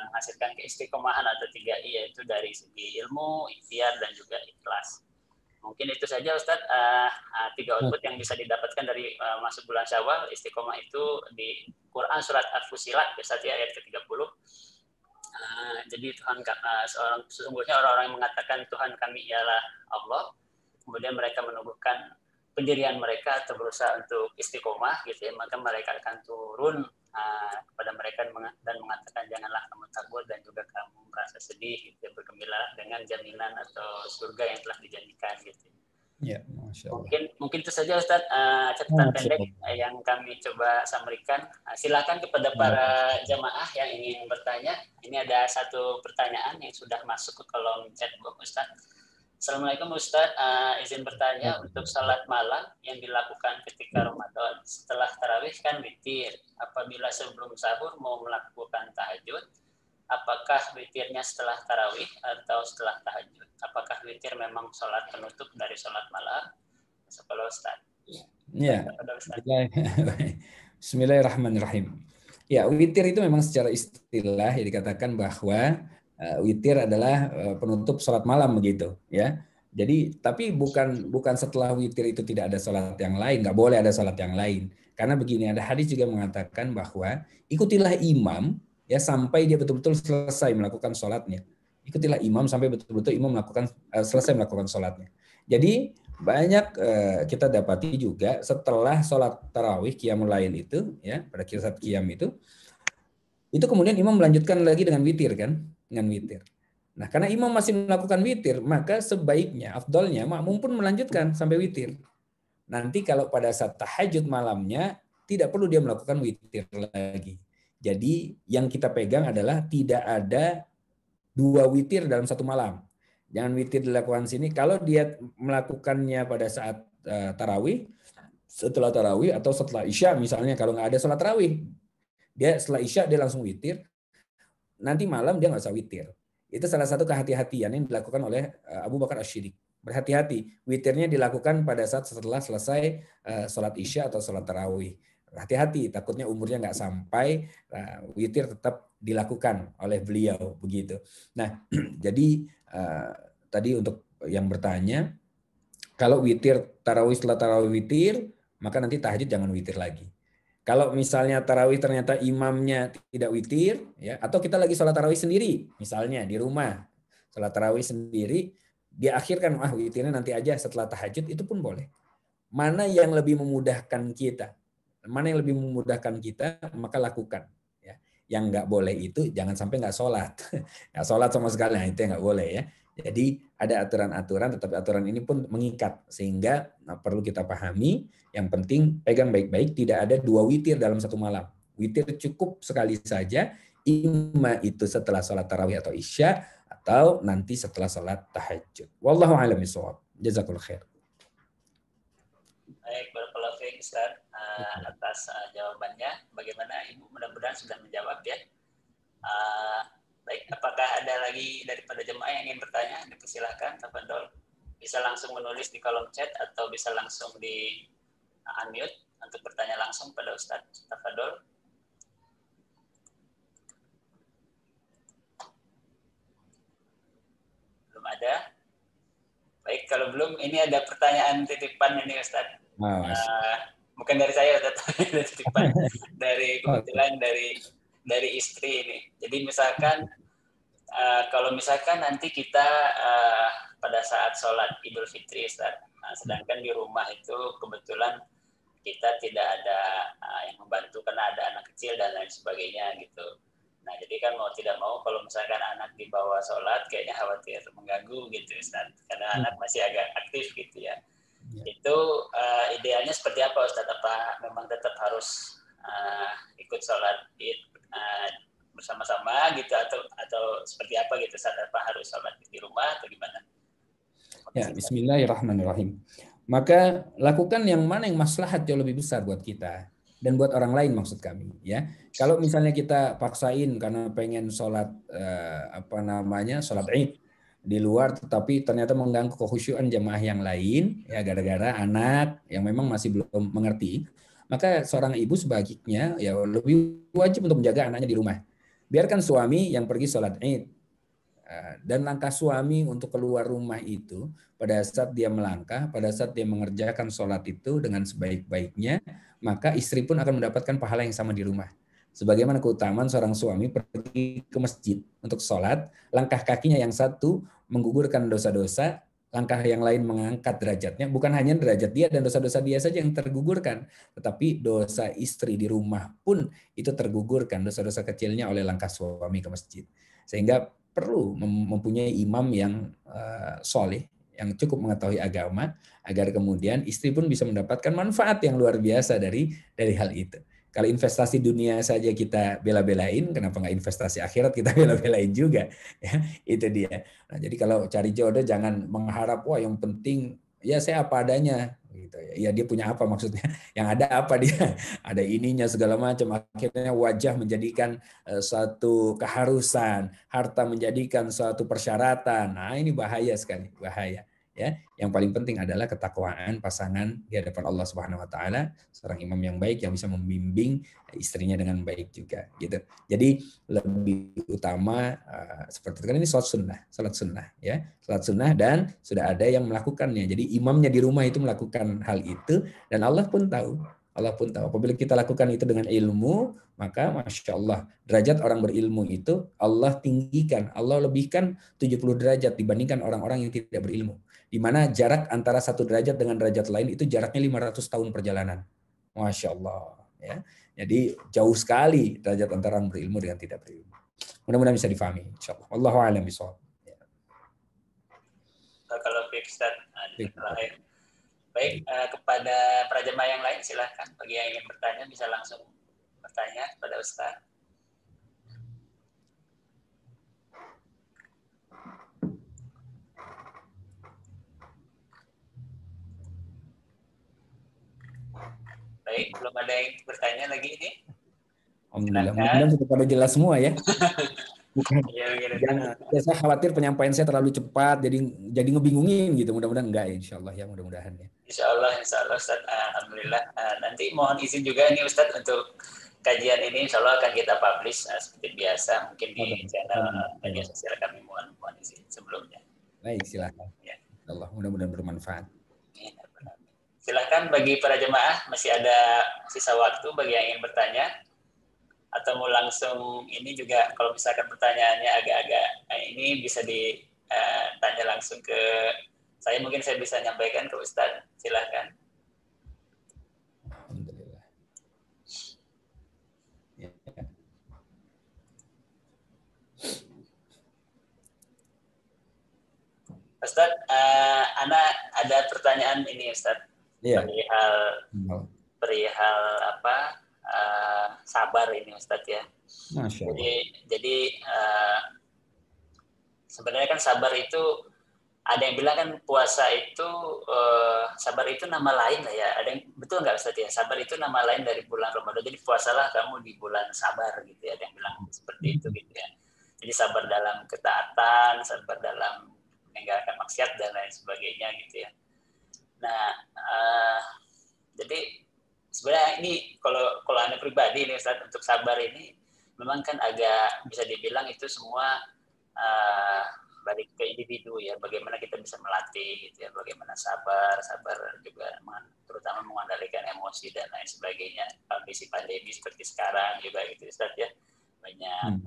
menghasilkan keistiqomahan atau 3I, yaitu dari segi ilmu, ikhtiar dan juga ikhlas. Mungkin itu saja Ustadz, 3 output yang bisa didapatkan dari masuk bulan Syawal. Istiqomah itu di Quran surat Al-Fusilat Ustadz ya, ayat ke-30. Jadi sesungguhnya orang-orang yang mengatakan Tuhan kami ialah Allah, kemudian mereka menubuhkan pendirian mereka atau berusaha untuk istiqomah gitu ya, maka mereka akan turun kepada mereka dan mengatakan janganlah kamu takut dan juga kamu merasa sedih gitu, bergembiralah dengan jaminan atau surga yang telah dijanjikan gitu. Ya, Masya Allah. Mungkin itu saja Ustaz catatan pendek yang kami coba sampaikan. Silakan kepada para jamaah yang ingin bertanya. Ini ada 1 pertanyaan yang sudah masuk ke kolom chat box Ustaz. Assalamualaikum Ustaz, izin bertanya, untuk salat malam yang dilakukan ketika Ramadan setelah tarawih kan witir. Apabila sebelum sahur mau melakukan tahajud, apakah witirnya setelah tarawih atau setelah tahajud? Apakah witir memang salat penutup dari salat malam? Sekolah Ustaz. Ya. Bismillahirrahmanirrahim. Ya, witir itu memang secara istilah ya dikatakan bahwa witir adalah penutup sholat malam begitu ya. Jadi tapi bukan setelah witir itu tidak ada sholat yang lain, nggak boleh ada sholat yang lain. Karena begini, ada hadis juga mengatakan bahwa ikutilah imam ya sampai dia betul-betul selesai melakukan sholatnya. Ikutilah imam sampai betul-betul imam selesai melakukan sholatnya. Jadi banyak kita dapati juga setelah sholat tarawih qiyamul lail itu ya, pada saat qiyam itu kemudian imam melanjutkan lagi dengan witir kan, dengan witir. Nah, karena imam masih melakukan witir, maka sebaiknya, afdolnya makmum pun melanjutkan sampai witir. Nanti kalau pada saat tahajud malamnya, tidak perlu dia melakukan witir lagi. Jadi yang kita pegang adalah tidak ada 2 witir dalam satu malam. Jangan witir dilakukan sini. Kalau dia melakukannya pada saat tarawih, setelah tarawih atau setelah isya misalnya, kalau nggak ada sholat tarawih, dia setelah isya dia langsung witir. Nanti malam dia nggak usah witir. Itu salah satu kehati-hatian yang dilakukan oleh Abu Bakar Asy-Siddiq. Berhati-hati, witirnya dilakukan pada saat setelah selesai sholat isya atau sholat tarawih. Hati-hati, takutnya umurnya nggak sampai, witir tetap dilakukan oleh beliau begitu. Nah, jadi tadi untuk yang bertanya, kalau witir tarawih setelah tarawih witir, maka nanti tahajud jangan witir lagi. Kalau misalnya tarawih ternyata imamnya tidak witir, ya, atau kita lagi sholat tarawih sendiri, misalnya di rumah, sholat tarawih sendiri, diakhirkan, witirnya nanti aja setelah tahajud, itu pun boleh. Mana yang lebih memudahkan kita? Mana yang lebih memudahkan kita, maka lakukan. Ya. Yang nggak boleh itu jangan sampai nggak sholat. Nggak sholat sama sekali, nah, itu yang nggak boleh ya. Jadi ada aturan-aturan, tetapi aturan ini pun mengikat. Sehingga perlu kita pahami, yang penting pegang baik-baik, tidak ada 2 witir dalam satu malam. Witir cukup sekali saja, imma itu setelah sholat tarawih atau isya, atau nanti setelah sholat tahajud. Wallahu a'lam bishawab. Jazakallahu khair. Baik, barakallahu fiik Ustaz atas jawabannya. Bagaimana Ibu? Mudah-mudahan sudah menjawab ya. Baik, apakah ada lagi daripada jemaah yang ingin bertanya? Dipersilahkan, tafadhol. Bisa langsung menulis di kolom chat atau bisa langsung di unmute untuk bertanya langsung pada Ustaz. Tafadhol. Belum ada? Baik, kalau belum, ini ada pertanyaan titipan ini Ustaz. Bukan dari saya, tapi ada titipan dari kebetulan dari istri ini. Jadi misalkan kalau misalkan nanti kita pada saat sholat Idul Fitri, Ustaz, sedangkan di rumah itu kebetulan kita tidak ada yang membantu karena ada anak kecil dan lain sebagainya gitu. Nah, jadi kan mau tidak mau kalau misalkan anak dibawa sholat, kayaknya khawatir mengganggu gitu, Ustaz. Karena anak masih agak aktif gitu ya. Itu idealnya seperti apa, Ustaz? Apa memang tetap harus ikut sholat Id bersama-sama gitu atau seperti apa gitu, Ustaz? Apa harus sholat di rumah atau gimana? Ya, bismillahirrahmanirrahim. Maka lakukan yang mana yang maslahat jauh lebih besar buat kita dan buat orang lain maksud kami ya. Kalau misalnya kita paksain karena pengen sholat sholat Id di luar tetapi ternyata mengganggu kekhusyuan jamaah yang lain ya gara-gara anak yang memang masih belum mengerti, maka seorang ibu sebaiknya ya lebih wajib untuk menjaga anaknya di rumah. Biarkan suami yang pergi sholat Id. Dan langkah suami untuk keluar rumah itu pada saat dia melangkah, pada saat dia mengerjakan sholat itu dengan sebaik-baiknya, maka istri pun akan mendapatkan pahala yang sama di rumah. Sebagaimana keutamaan seorang suami pergi ke masjid untuk sholat, langkah kakinya yang satu menggugurkan dosa-dosa, langkah yang lain mengangkat derajatnya, bukan hanya derajat dia dan dosa-dosa dia saja yang tergugurkan, tetapi dosa istri di rumah pun itu tergugurkan, dosa-dosa kecilnya oleh langkah suami ke masjid. Sehingga perlu mempunyai imam yang soleh, yang cukup mengetahui agama, agar kemudian istri pun bisa mendapatkan manfaat yang luar biasa dari hal itu. Kalau investasi dunia saja kita bela-belain, kenapa nggak investasi akhirat kita bela-belain juga? Ya, itu dia. Nah, jadi kalau cari jodoh jangan mengharap, wah yang penting ya saya apa adanya. Gitu ya. Ya dia punya apa maksudnya? Yang ada apa dia? Ada ininya segala macam. Akhirnya wajah menjadikan suatu keharusan, harta menjadikan suatu persyaratan. Nah, ini bahaya sekali, bahaya. Ya, yang paling penting adalah ketakwaan pasangan di hadapan Allah Subhanahu wa taala, seorang imam yang baik yang bisa membimbing istrinya dengan baik juga gitu. Jadi lebih utama seperti itu kan ini salat sunnah ya. Salat sunnah dan sudah ada yang melakukannya. Jadi imamnya di rumah itu melakukan hal itu dan Allah pun tahu. Allah pun tahu. Apabila kita lakukan itu dengan ilmu, maka Masya Allah, derajat orang berilmu itu Allah tinggikan. Allah lebihkan 70 derajat dibandingkan orang-orang yang tidak berilmu. Di mana jarak antara satu derajat dengan derajat lain itu jaraknya 500 tahun perjalanan. Masya Allah. Ya. Jadi jauh sekali derajat antara orang berilmu dengan tidak berilmu. Mudah-mudahan bisa difahami. InsyaAllah. Wallahu a'lam bishawab. Kalau Ustaz, baik, kepada para jemaah yang lain silahkan. Bagi yang ingin bertanya bisa langsung bertanya kepada Ustaz. Baik, belum ada yang bertanya lagi ini. Alhamdulillah. Silakan. Mudah-mudahan sudah pada jelas semua ya. Bukan. Ya, begini. Jangan, ya saya khawatir penyampaian saya terlalu cepat, jadi ngebingungin gitu. Mudah-mudahan enggak ya, insya Allah ya, mudah-mudahan ya. Insya Allah Ustaz. Alhamdulillah. Nanti mohon izin juga ini Ustaz untuk kajian ini insya Allah akan kita publish seperti biasa mungkin di channel media sosial kami, mohon izin sebelumnya. Baik, silakan. Ya. Allah mudah-mudahan bermanfaat. Silakan bagi para jemaah, masih ada sisa waktu bagi yang ingin bertanya atau mau langsung ini juga, kalau misalkan pertanyaannya agak-agak ini bisa ditanya langsung ke saya, mungkin saya bisa nyampaikan ke Ustadz. Silakan. Alhamdulillah. Ya. Ustadz, Ana ada pertanyaan ini Ustadz. Ya. Perihal apa sabar ini Ustadz ya. Masya Allah. Jadi sebenarnya kan sabar itu, ada yang bilang kan puasa itu sabar itu nama lain lah ya. Ada yang betul nggak Ustadz ya? Sabar itu nama lain dari bulan Ramadan. Jadi puasalah kamu di bulan sabar gitu ya. Ada yang bilang seperti itu gitu ya. Jadi sabar dalam ketaatan, sabar dalam meninggalkan maksiat dan lain sebagainya gitu ya. Nah, jadi sebenarnya ini kalau Anda pribadi ini Ustaz, untuk sabar ini memang kan agak bisa dibilang itu semua balik ke individu ya, bagaimana kita bisa melatih gitu ya, bagaimana sabar juga terutama mengendalikan emosi dan lain sebagainya. Kondisi pandemi seperti sekarang juga gitu Ustaz ya, banyak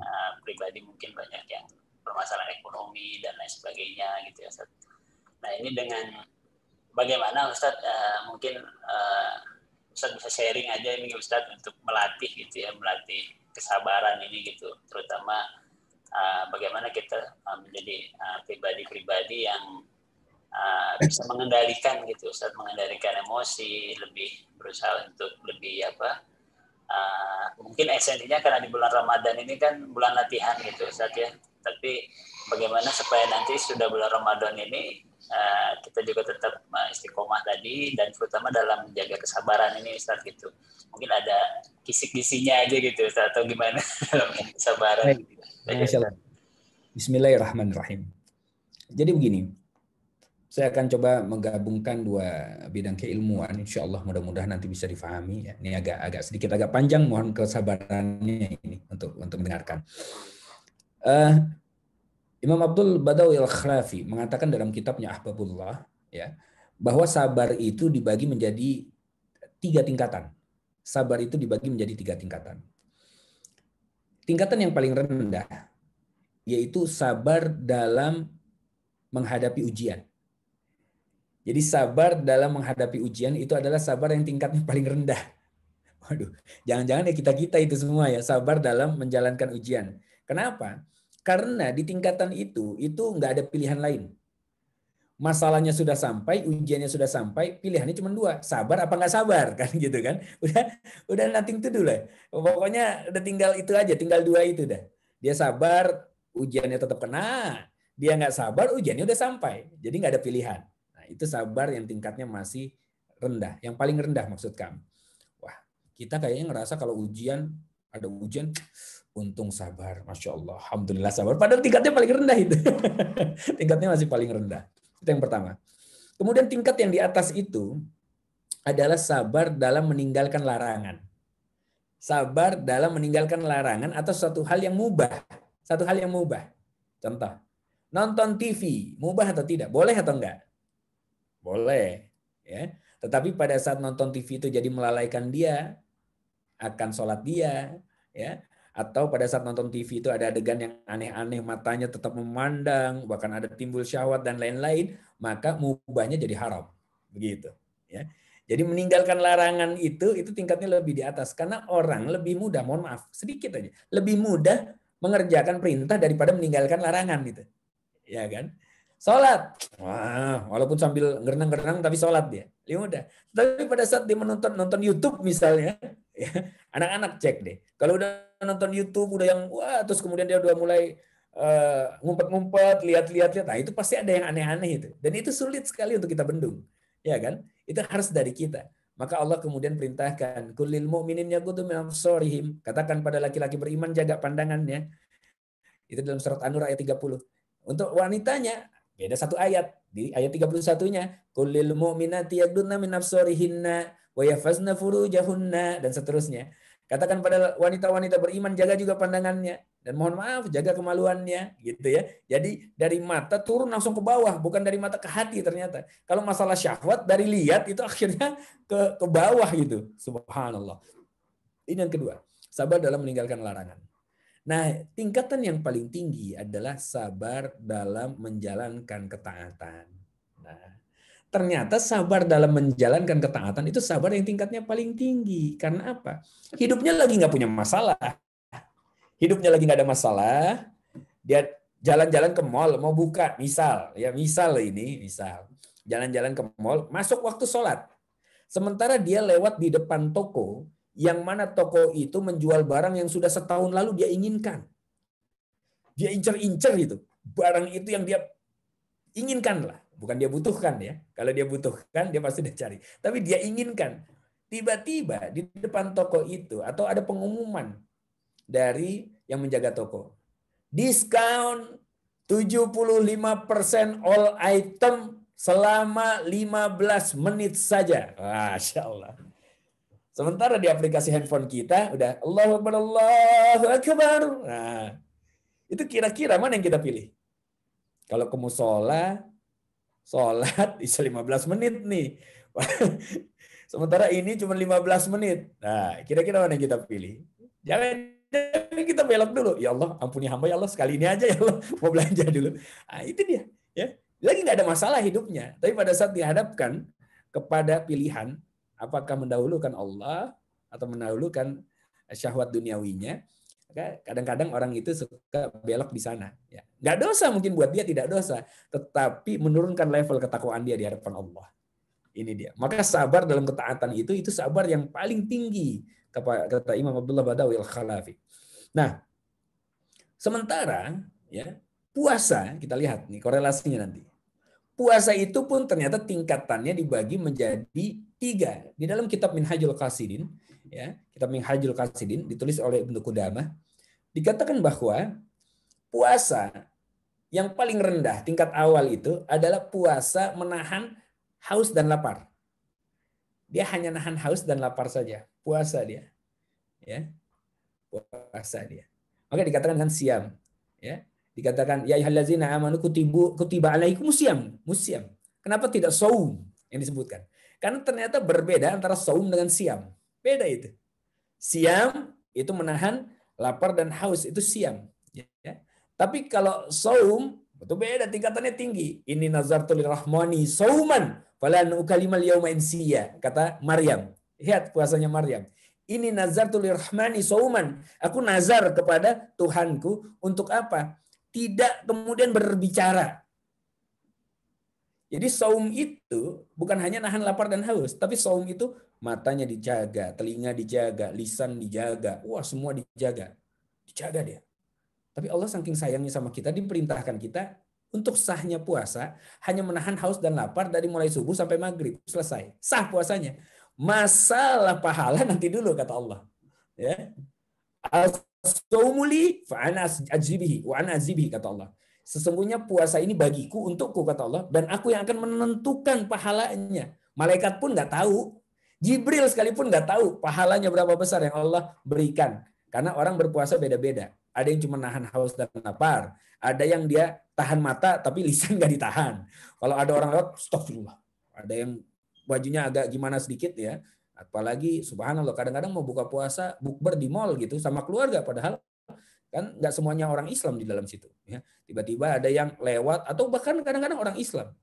pribadi mungkin banyak yang permasalahan ekonomi dan lain sebagainya gitu ya Ustaz. Nah ini dengan bagaimana Ustaz mungkin Ustaz bisa sharing aja ini Ustaz untuk melatih gitu ya, melatih kesabaran ini gitu, terutama bagaimana kita menjadi pribadi-pribadi yang bisa mengendalikan gitu Ustaz, mengendalikan emosi, lebih berusaha untuk lebih mungkin esensinya karena di bulan Ramadan ini kan bulan latihan gitu Ustaz ya, tapi bagaimana supaya nanti sudah bulan Ramadan ini kita juga tetap istiqomah tadi, dan terutama dalam menjaga kesabaran ini Ustaz gitu. Mungkin ada kisik-kisinya aja gitu Ustaz, atau gimana dalam kesabaran gitu. Masya Allah. Bismillahirrahmanirrahim. Jadi begini, saya akan coba menggabungkan dua bidang keilmuan, insya Allah mudah-mudahan nanti bisa difahami. Ya. Ini agak sedikit agak panjang, mohon kesabarannya ini untuk mendengarkan. Imam Abdul Badawi Al-Khrafi mengatakan dalam kitabnya Ahbabullah ya, bahwa sabar itu dibagi menjadi 3 tingkatan. Sabar itu dibagi menjadi 3 tingkatan. Tingkatan yang paling rendah yaitu sabar dalam menghadapi ujian. Jadi sabar dalam menghadapi ujian itu adalah sabar yang tingkatnya paling rendah. Waduh, jangan-jangan ya kita itu semua ya, sabar dalam menjalankan ujian. Kenapa? Karena di tingkatan itu nggak ada pilihan lain. Masalahnya sudah sampai, ujiannya sudah sampai, pilihannya cuma 2, sabar apa nggak sabar kan gitu kan? Udah nothing to do lah. Pokoknya udah tinggal itu aja, tinggal 2 itu dah. Dia sabar, ujiannya tetap kena. Dia nggak sabar, ujiannya udah sampai. Jadi nggak ada pilihan. Nah itu sabar yang tingkatnya masih rendah, yang paling rendah maksud kami. Wah, kita kayaknya ngerasa kalau ada ujian, untung sabar, Masya Allah, Alhamdulillah sabar. Padahal tingkatnya paling rendah itu. Tingkatnya masih paling rendah. Itu yang pertama. Kemudian tingkat yang di atas itu adalah sabar dalam meninggalkan larangan. Sabar dalam meninggalkan larangan atau suatu hal yang mubah. Satu hal yang mubah. Contoh, nonton TV, mubah atau tidak? Boleh atau enggak? Boleh. Ya. Tetapi pada saat nonton TV itu jadi melalaikan dia, akan sholat dia, ya, atau pada saat nonton TV itu ada adegan yang aneh-aneh, matanya tetap memandang, bahkan ada timbul syahwat dan lain-lain, maka mubahnya jadi haram, begitu. Ya. Jadi meninggalkan larangan itu tingkatnya lebih di atas, karena orang lebih mudah, mohon maaf, sedikit aja, lebih mudah mengerjakan perintah daripada meninggalkan larangan gitu, ya kan? Sholat, wah, walaupun sambil gerenang-gerenang tapi sholat dia, lebih mudah. Tapi pada saat dia nonton YouTube misalnya, ya, anak-anak cek deh. Kalau udah nonton YouTube udah yang wah, terus kemudian dia udah mulai ngumpet-ngumpet, lihat-lihat, nah itu pasti ada yang aneh-aneh itu. Dan itu sulit sekali untuk kita bendung, ya kan? Itu harus dari kita. Maka Allah kemudian perintahkan, kulil mu'minin yaghuddu min absarihim. Katakan pada laki-laki beriman jaga pandangannya. Itu dalam surat An-Nur ayat 30. Untuk wanitanya beda satu ayat. Di ayat 31-nya, kulil mu'minati yaghdudna min absarihinna wa yahfazna furujahunna dan seterusnya. Katakan pada wanita-wanita beriman jaga juga pandangannya dan mohon maaf jaga kemaluannya gitu ya. Jadi dari mata turun langsung ke bawah, bukan dari mata ke hati ternyata. Kalau masalah syahwat dari lihat itu akhirnya ke bawah gitu. Subhanallah. Ini yang kedua, sabar dalam meninggalkan larangan. Nah, tingkatan yang paling tinggi adalah sabar dalam menjalankan ketaatan. Nah, ternyata sabar dalam menjalankan ketaatan itu sabar yang tingkatnya paling tinggi. Karena apa? Hidupnya lagi nggak punya masalah. Hidupnya lagi nggak ada masalah. Dia jalan-jalan ke mall, mau buka, misal jalan-jalan ke mall, masuk waktu sholat. Sementara dia lewat di depan toko, yang mana toko itu menjual barang yang sudah setahun lalu dia inginkan. Dia incer-incer gitu. Barang itu yang dia inginkan lah. Bukan dia butuhkan ya. Kalau dia butuhkan, dia pasti dia cari. Tapi dia inginkan. Tiba-tiba di depan toko itu, atau ada pengumuman dari yang menjaga toko. Diskon 75% all item selama 15 menit saja. Masya Allah. Sementara di aplikasi handphone kita udah Allahu Akbar, Allahu Akbar. Nah, itu kira-kira mana yang kita pilih? Kalau ke musola, sholat bisa 15 menit nih. Sementara ini cuma 15 menit. Nah, kira-kira mana yang kita pilih? Jangan kita belok dulu. Ya Allah, ampuni hamba ya Allah, sekali ini aja ya Allah, mau belanja dulu. Nah, itu dia. Ya. Lagi nggak ada masalah hidupnya. Tapi pada saat dihadapkan kepada pilihan, apakah mendahulukan Allah atau mendahulukan syahwat duniawinya, kadang-kadang orang itu suka belok di sana. Ya. Nggak dosa mungkin buat dia, tidak dosa. Tetapi menurunkan level ketakwaan dia di hadapan Allah. Ini dia. Maka sabar dalam ketaatan itu sabar yang paling tinggi, kata Imam Abdullah Badawi Al-Khalafi. Nah, sementara ya puasa, kita lihat nih korelasinya nanti. Puasa itu pun ternyata tingkatannya dibagi menjadi 3. Di dalam kitab Minhajul Qasidin, ya, kitab Minhajul Qasidin ditulis oleh Ibnu Qudamah, dikatakan bahwa puasa yang paling rendah tingkat awal itu adalah puasa menahan haus dan lapar. Dia hanya nahan haus dan lapar saja, puasa dia. Ya. Puasa dia. Maka dikatakan dengan siam, ya. Dikatakan ya ayyuhallazina amanu kutiba alaikumus musyam. Kenapa tidak saum yang disebutkan? Karena ternyata berbeda antara saum dengan siam. Beda itu. Siam itu menahan lapar dan haus, itu siam, ya. Tapi kalau saum itu beda, tingkatannya tinggi. Ini nazartu lirrahmani sauman falan ukalimal yauma insiya, kata Maryam. Lihat puasanya Maryam. Ini nazartu lirrahmani sauman. Aku nazar kepada Tuhanku untuk apa? Tidak kemudian berbicara. Jadi saum itu bukan hanya nahan lapar dan haus, tapi saum itu matanya dijaga, telinga dijaga, lisan dijaga, wah semua dijaga. Dijaga dia. Tapi Allah saking sayangnya sama kita, diperintahkan kita untuk sahnya puasa hanya menahan haus dan lapar dari mulai subuh sampai maghrib, selesai. Sah puasanya. Masalah pahala nanti dulu kata Allah. Ya. As-saumuli fa'ana azibihi wa ana azibihi kata Allah. Sesungguhnya puasa ini bagiku, untukku kata Allah, dan aku yang akan menentukan pahalanya. Malaikat pun nggak tahu, Jibril sekalipun nggak tahu pahalanya berapa besar yang Allah berikan. Karena orang berpuasa beda-beda. Ada yang cuma nahan haus dan lapar, ada yang dia tahan mata tapi lisan nggak ditahan. Kalau ada orang lewat, astagfirullah. Ada yang bajunya agak gimana sedikit ya. Apalagi subhanallah kadang-kadang mau buka puasa bukber di mall gitu sama keluarga, padahal kan nggak semuanya orang Islam di dalam situ ya. Tiba-tiba ada yang lewat, atau bahkan kadang-kadang orang Islam,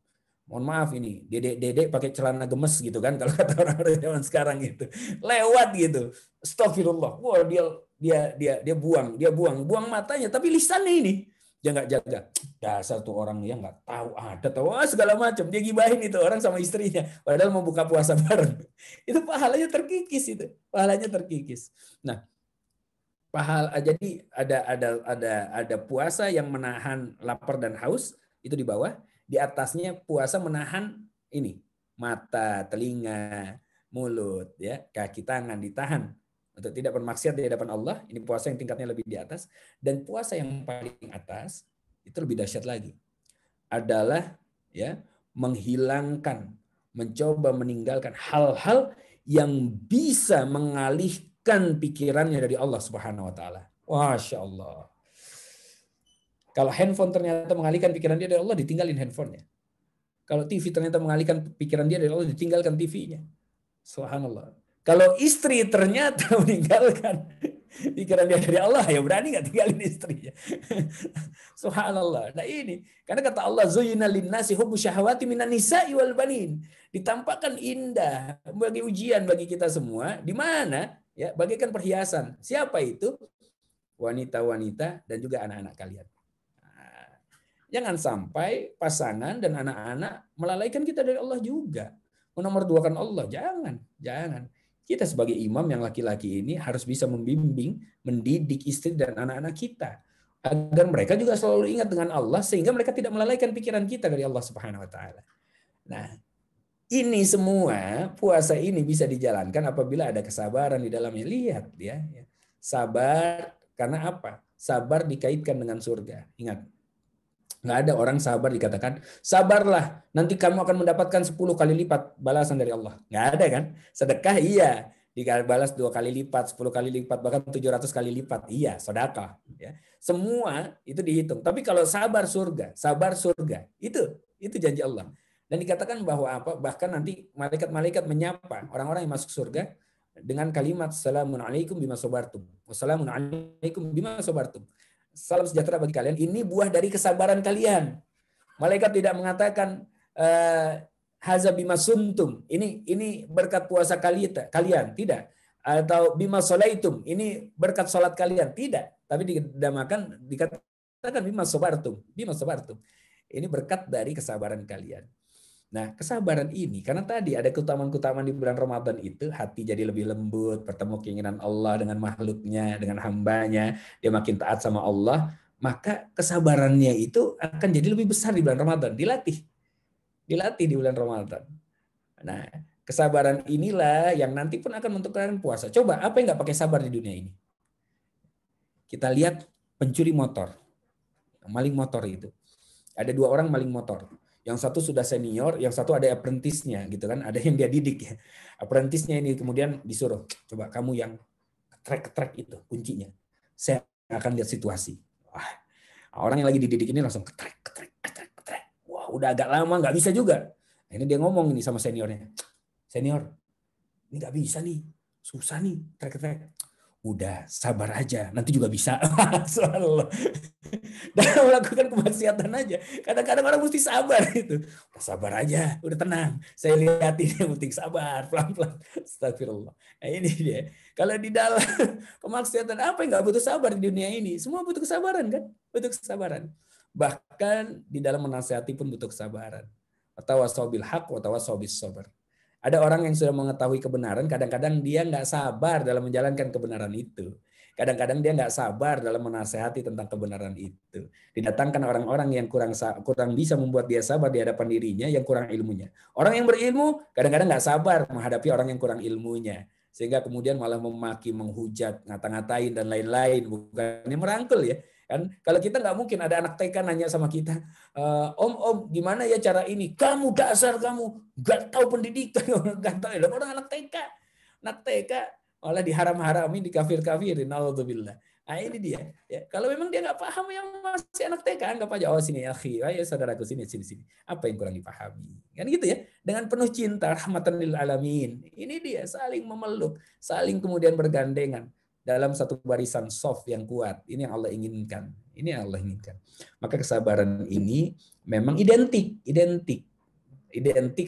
mohon maaf ini dedek pakai celana gemes gitu kan kalau kata orang-orang zaman sekarang gitu, lewat gitu, astagfirullah, wah dia buang matanya tapi lisannya ini dia nggak jaga. Dasar tuh orang yang nggak tahu segala macam, dia gibahin itu orang sama istrinya padahal mau buka puasa bareng. Itu pahalanya terkikis, Nah, jadi ada puasa yang menahan lapar dan haus, itu di bawah. Di atasnya puasa menahan ini mata, telinga, mulut, ya, kaki tangan ditahan untuk tidak bermaksiat di hadapan Allah. Ini puasa yang tingkatnya lebih di atas. Dan puasa yang paling atas itu lebih dahsyat lagi. Adalah ya menghilangkan, mencoba meninggalkan hal-hal yang bisa mengalihkan pikirannya dari Allah Subhanahu wa taala. Masya Allah. Kalau handphone ternyata mengalihkan pikiran dia dari Allah, ditinggalin handphonenya. Kalau TV ternyata mengalihkan pikiran dia dari Allah, ditinggalkan TV-nya. Subhanallah. Kalau istri ternyata meninggalkan pikiran dia dari Allah, ya berani nggak tinggalin istrinya. Subhanallah. Nah ini, karena kata Allah, Zuyyina linnasi hubbu syahawati minan nisa'i wal banin. Ditampakkan indah bagi ujian bagi kita semua, di mana ya bagaikan perhiasan. Siapa itu? Wanita-wanita dan juga anak-anak kalian. Nah, jangan sampai pasangan dan anak-anak melalaikan kita dari Allah juga. Menomorduakan Allah, jangan. Kita sebagai imam yang laki-laki ini harus bisa membimbing, mendidik istri dan anak-anak kita agar mereka juga selalu ingat dengan Allah sehingga mereka tidak melalaikan pikiran kita dari Allah Subhanahu wa taala. Nah, ini semua puasa ini bisa dijalankan apabila ada kesabaran di dalamnya. Lihat ya. Sabar karena apa? Sabar dikaitkan dengan surga. Ingat, nggak ada orang sabar dikatakan, sabarlah, nanti kamu akan mendapatkan 10 kali lipat balasan dari Allah. Nggak ada kan? Sedekah iya, dibalas 2 kali lipat, 10 kali lipat, bahkan 700 kali lipat. Iya, sedekah. Ya. Semua itu dihitung. Tapi kalau sabar surga, itu janji Allah. Dan dikatakan bahwa apa? Bahkan nanti malaikat-malaikat menyapa orang-orang yang masuk surga dengan kalimat Assalamun alaikum bima sabartum. Wassalamun alaikum bima sabartum. Salam sejahtera bagi kalian. Ini buah dari kesabaran kalian. Malaikat tidak mengatakan haza bima sumtum. Ini berkat puasa kalian, tidak. Atau bima solaitum. Ini berkat salat kalian, tidak. Tapi dikatakan bima sabartum. Ini berkat dari kesabaran kalian. Nah, kesabaran ini, karena tadi ada keutamaan-keutamaan di bulan Ramadan itu, hati jadi lebih lembut, bertemu keinginan Allah dengan makhluknya, dengan hambanya, dia makin taat sama Allah, maka kesabarannya itu akan jadi lebih besar di bulan Ramadan, dilatih di bulan Ramadan. Nah, kesabaran inilah yang nanti pun akan menentukan puasa. Coba, apa yang nggak pakai sabar di dunia ini? Kita lihat pencuri motor, maling motor itu. Ada 2 orang maling motor. Yang satu sudah senior, yang satu ada apprentice-nya gitu kan, ada yang dia didik ya. Apprentice-nya ini kemudian disuruh, coba kamu yang ketrek itu kuncinya. Saya akan lihat situasi. Wah, orang yang lagi dididik ini langsung ketrek. Wah, udah agak lama nggak bisa juga. Ini dia ngomong ini sama seniornya. Senior, ini nggak bisa nih, susah nih ketrek. Udah sabar aja, nanti juga bisa. Subhanallah. Dan melakukan kemaksiatan aja. Kadang-kadang orang mesti sabar itu. Udah sabar aja, udah tenang. Saya lihat ini yang penting sabar, pelan-pelan. Astagfirullah. Nah ini dia. Kalau di dalam kemaksiatan apa yang nggak butuh sabar di dunia ini? Semua butuh kesabaran kan? Butuh kesabaran. Bahkan di dalam menasihati pun butuh kesabaran. Tawassaw bil haq wa tawassaw bis sabr. Ada orang yang sudah mengetahui kebenaran, kadang-kadang dia nggak sabar dalam menjalankan kebenaran itu. Kadang-kadang dia nggak sabar dalam menasehati tentang kebenaran itu. Didatangkan orang-orang yang kurang bisa membuat dia sabar di hadapan dirinya, yang kurang ilmunya. Orang yang berilmu kadang-kadang nggak sabar menghadapi orang yang kurang ilmunya. Sehingga kemudian malah memaki, menghujat, ngata-ngatain, dan lain-lain. Bukannya merangkul ya. Kan kalau kita nggak mungkin ada anak TK nanya sama kita, om gimana ya cara ini? Kamu dasar kamu nggak tahu pendidikan, nggak tahu. Orang anak TK malah diharam-haramin, dikafir-kafirin. Alhamdulillah. Nah ini dia. Ya, kalau memang dia nggak paham yang masih anak TK, anggap aja sini ya, ayo saudaraku sini. Apa yang kurang dipahami? Kan gitu ya. Dengan penuh cinta, rahmatan lil alamin. Ini dia saling memeluk, saling kemudian bergandengan dalam satu barisan soft yang kuat. Ini yang Allah inginkan. Maka kesabaran ini memang identik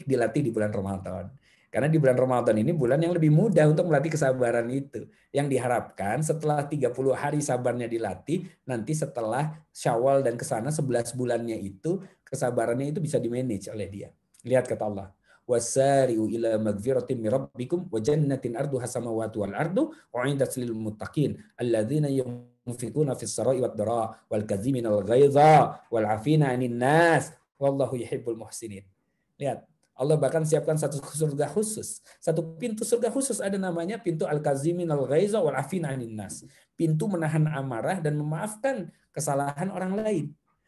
dilatih di bulan Ramadan. Karena di bulan Ramadan ini bulan yang lebih mudah untuk melatih kesabaran itu. Yang diharapkan setelah 30 hari sabarnya dilatih, nanti setelah Syawal dan kesana 11 bulannya itu, kesabarannya itu bisa dimanage oleh dia. Lihat kata Allah. Wasari'u ila magfiratin min rabbikum wa jannatin arduha samawati wal ardu u'iddat lil muttaqin alladzina yunfiquna fis sarai wad dara wal kadhimina al ghaidha wal 'afina 'anil nas wallahu yuhibbul muhsinin. Lihat, Allah bahkan siapkan satu surga khusus, satu pintu surga khusus, ada namanya pintu al-kazimin al-ghaiza wal afina 'anil nas. Pintu menahan amarah dan memaafkan kesalahan orang lain.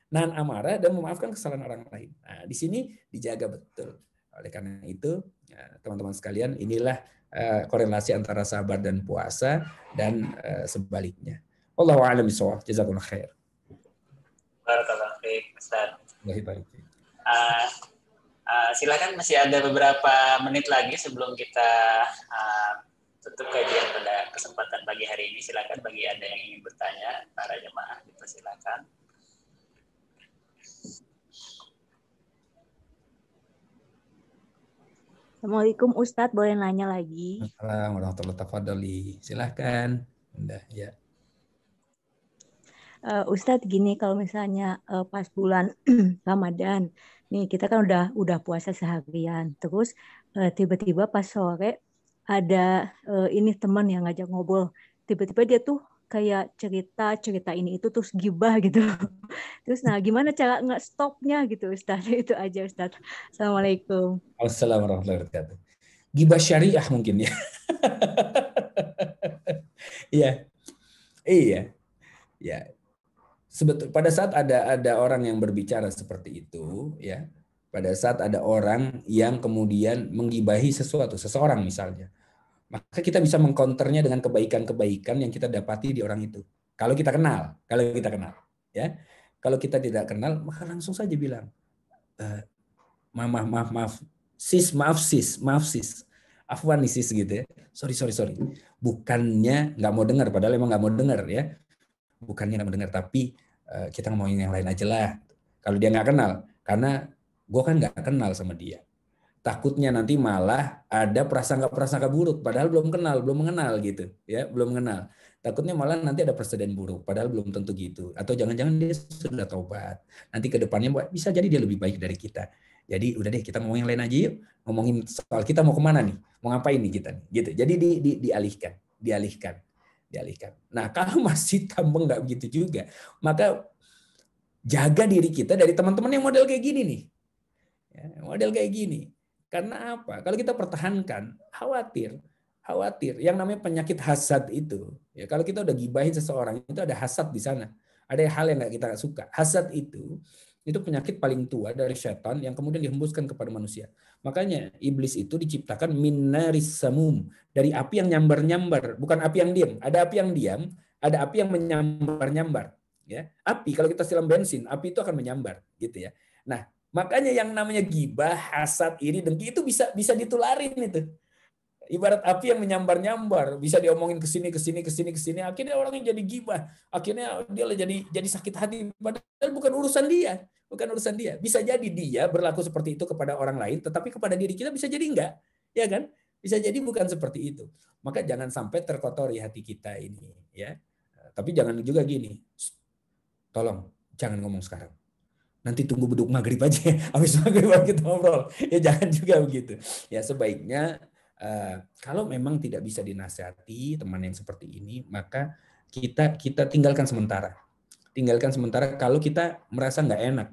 Nahan amarah dan memaafkan kesalahan orang lain. Nah, di sini dijaga betul. Oleh karena itu, ya, teman-teman sekalian, inilah korelasi antara sabar dan puasa dan sebaliknya. Wallahu a'lam bishawab. Jazakumullah khair. Barakallahu fiik, Ustaz. Baik. Silakan, masih ada beberapa menit lagi sebelum kita tutup kajian pada kesempatan pagi hari ini. Silakan bagi Anda yang ingin bertanya, para jemaah, dipersilakan. Assalamualaikum Ustadz, boleh nanya lagi? Assalamualaikum warahmatullahi wabarakatuh. Silahkan. Udah, ya. Ustadz, gini, kalau misalnya pas bulan Ramadan, nih kita kan udah puasa seharian, terus tiba-tiba pas sore ada ini teman yang ngajak ngobrol, tiba-tiba dia tuh kayak cerita ini itu terus gibah gitu. Terus nah gimana cara nge-stopnya gitu Ustadz? Itu aja Ustadz. Assalamualaikum. Assalamualaikum warahmatullahi wabarakatuh. Gibah syariah mungkin ya. Iya. Pada saat ada orang yang berbicara seperti itu, ya. Pada saat ada orang yang kemudian menggibahi seseorang misalnya, maka kita bisa mengcounternya dengan kebaikan-kebaikan yang kita dapati di orang itu. Kalau kita kenal, ya. Kalau kita tidak kenal, maka langsung saja bilang, maaf, sis, afwan nih sis gitu ya. Sorry. Bukannya nggak mau dengar, padahal emang nggak mau dengar ya. Bukannya nggak mau dengar, tapi kita ngomongin yang lain aja lah. Kalau dia nggak kenal, karena gue kan nggak kenal sama dia. Takutnya nanti malah ada prasangka buruk, padahal belum mengenal gitu, ya, belum mengenal. Takutnya malah nanti ada presiden buruk, padahal belum tentu gitu. Atau jangan-jangan dia sudah taubat. Nanti ke depannya bisa jadi dia lebih baik dari kita. Jadi udah deh, kita ngomongin yang lain aja yuk. Ngomongin soal kita mau kemana nih, mau ngapain nih kita nih, gitu. Jadi dialihkan. Nah, kalau masih tambeng nggak begitu juga, maka jaga diri kita dari teman-teman yang model kayak gini nih. Ya, model kayak gini. Karena apa? Kalau kita pertahankan, khawatir. Yang namanya penyakit hasad itu, ya kalau kita udah gibahin seseorang, itu ada hasad di sana. Ada hal yang nggak kita suka. Hasad itu penyakit paling tua dari setan yang kemudian dihembuskan kepada manusia. Makanya iblis itu diciptakan min naris samum, dari api yang nyambar-nyambar, bukan api yang diam. Ada api yang diam, ada api yang menyambar-nyambar. Ya, api kalau kita siram bensin, api itu akan menyambar, gitu ya. Nah, makanya yang namanya gibah, hasad, iri, dengki itu bisa ditularin itu. Ibarat api yang menyambar-nyambar, bisa diomongin ke sini, akhirnya orang yang jadi gibah, akhirnya dia jadi sakit hati, padahal bukan urusan dia. Bisa jadi dia berlaku seperti itu kepada orang lain, tetapi kepada diri kita bisa jadi enggak, ya kan? Bisa jadi bukan seperti itu. Maka jangan sampai terkotori hati kita ini, ya. Tapi jangan juga gini, tolong jangan ngomong sekarang. Nanti tunggu beduk maghrib aja, habis maghrib kita ngobrol. Ya jangan juga begitu. Ya sebaiknya kalau memang tidak bisa dinasihati teman yang seperti ini, maka kita tinggalkan sementara. Kalau kita merasa nggak enak.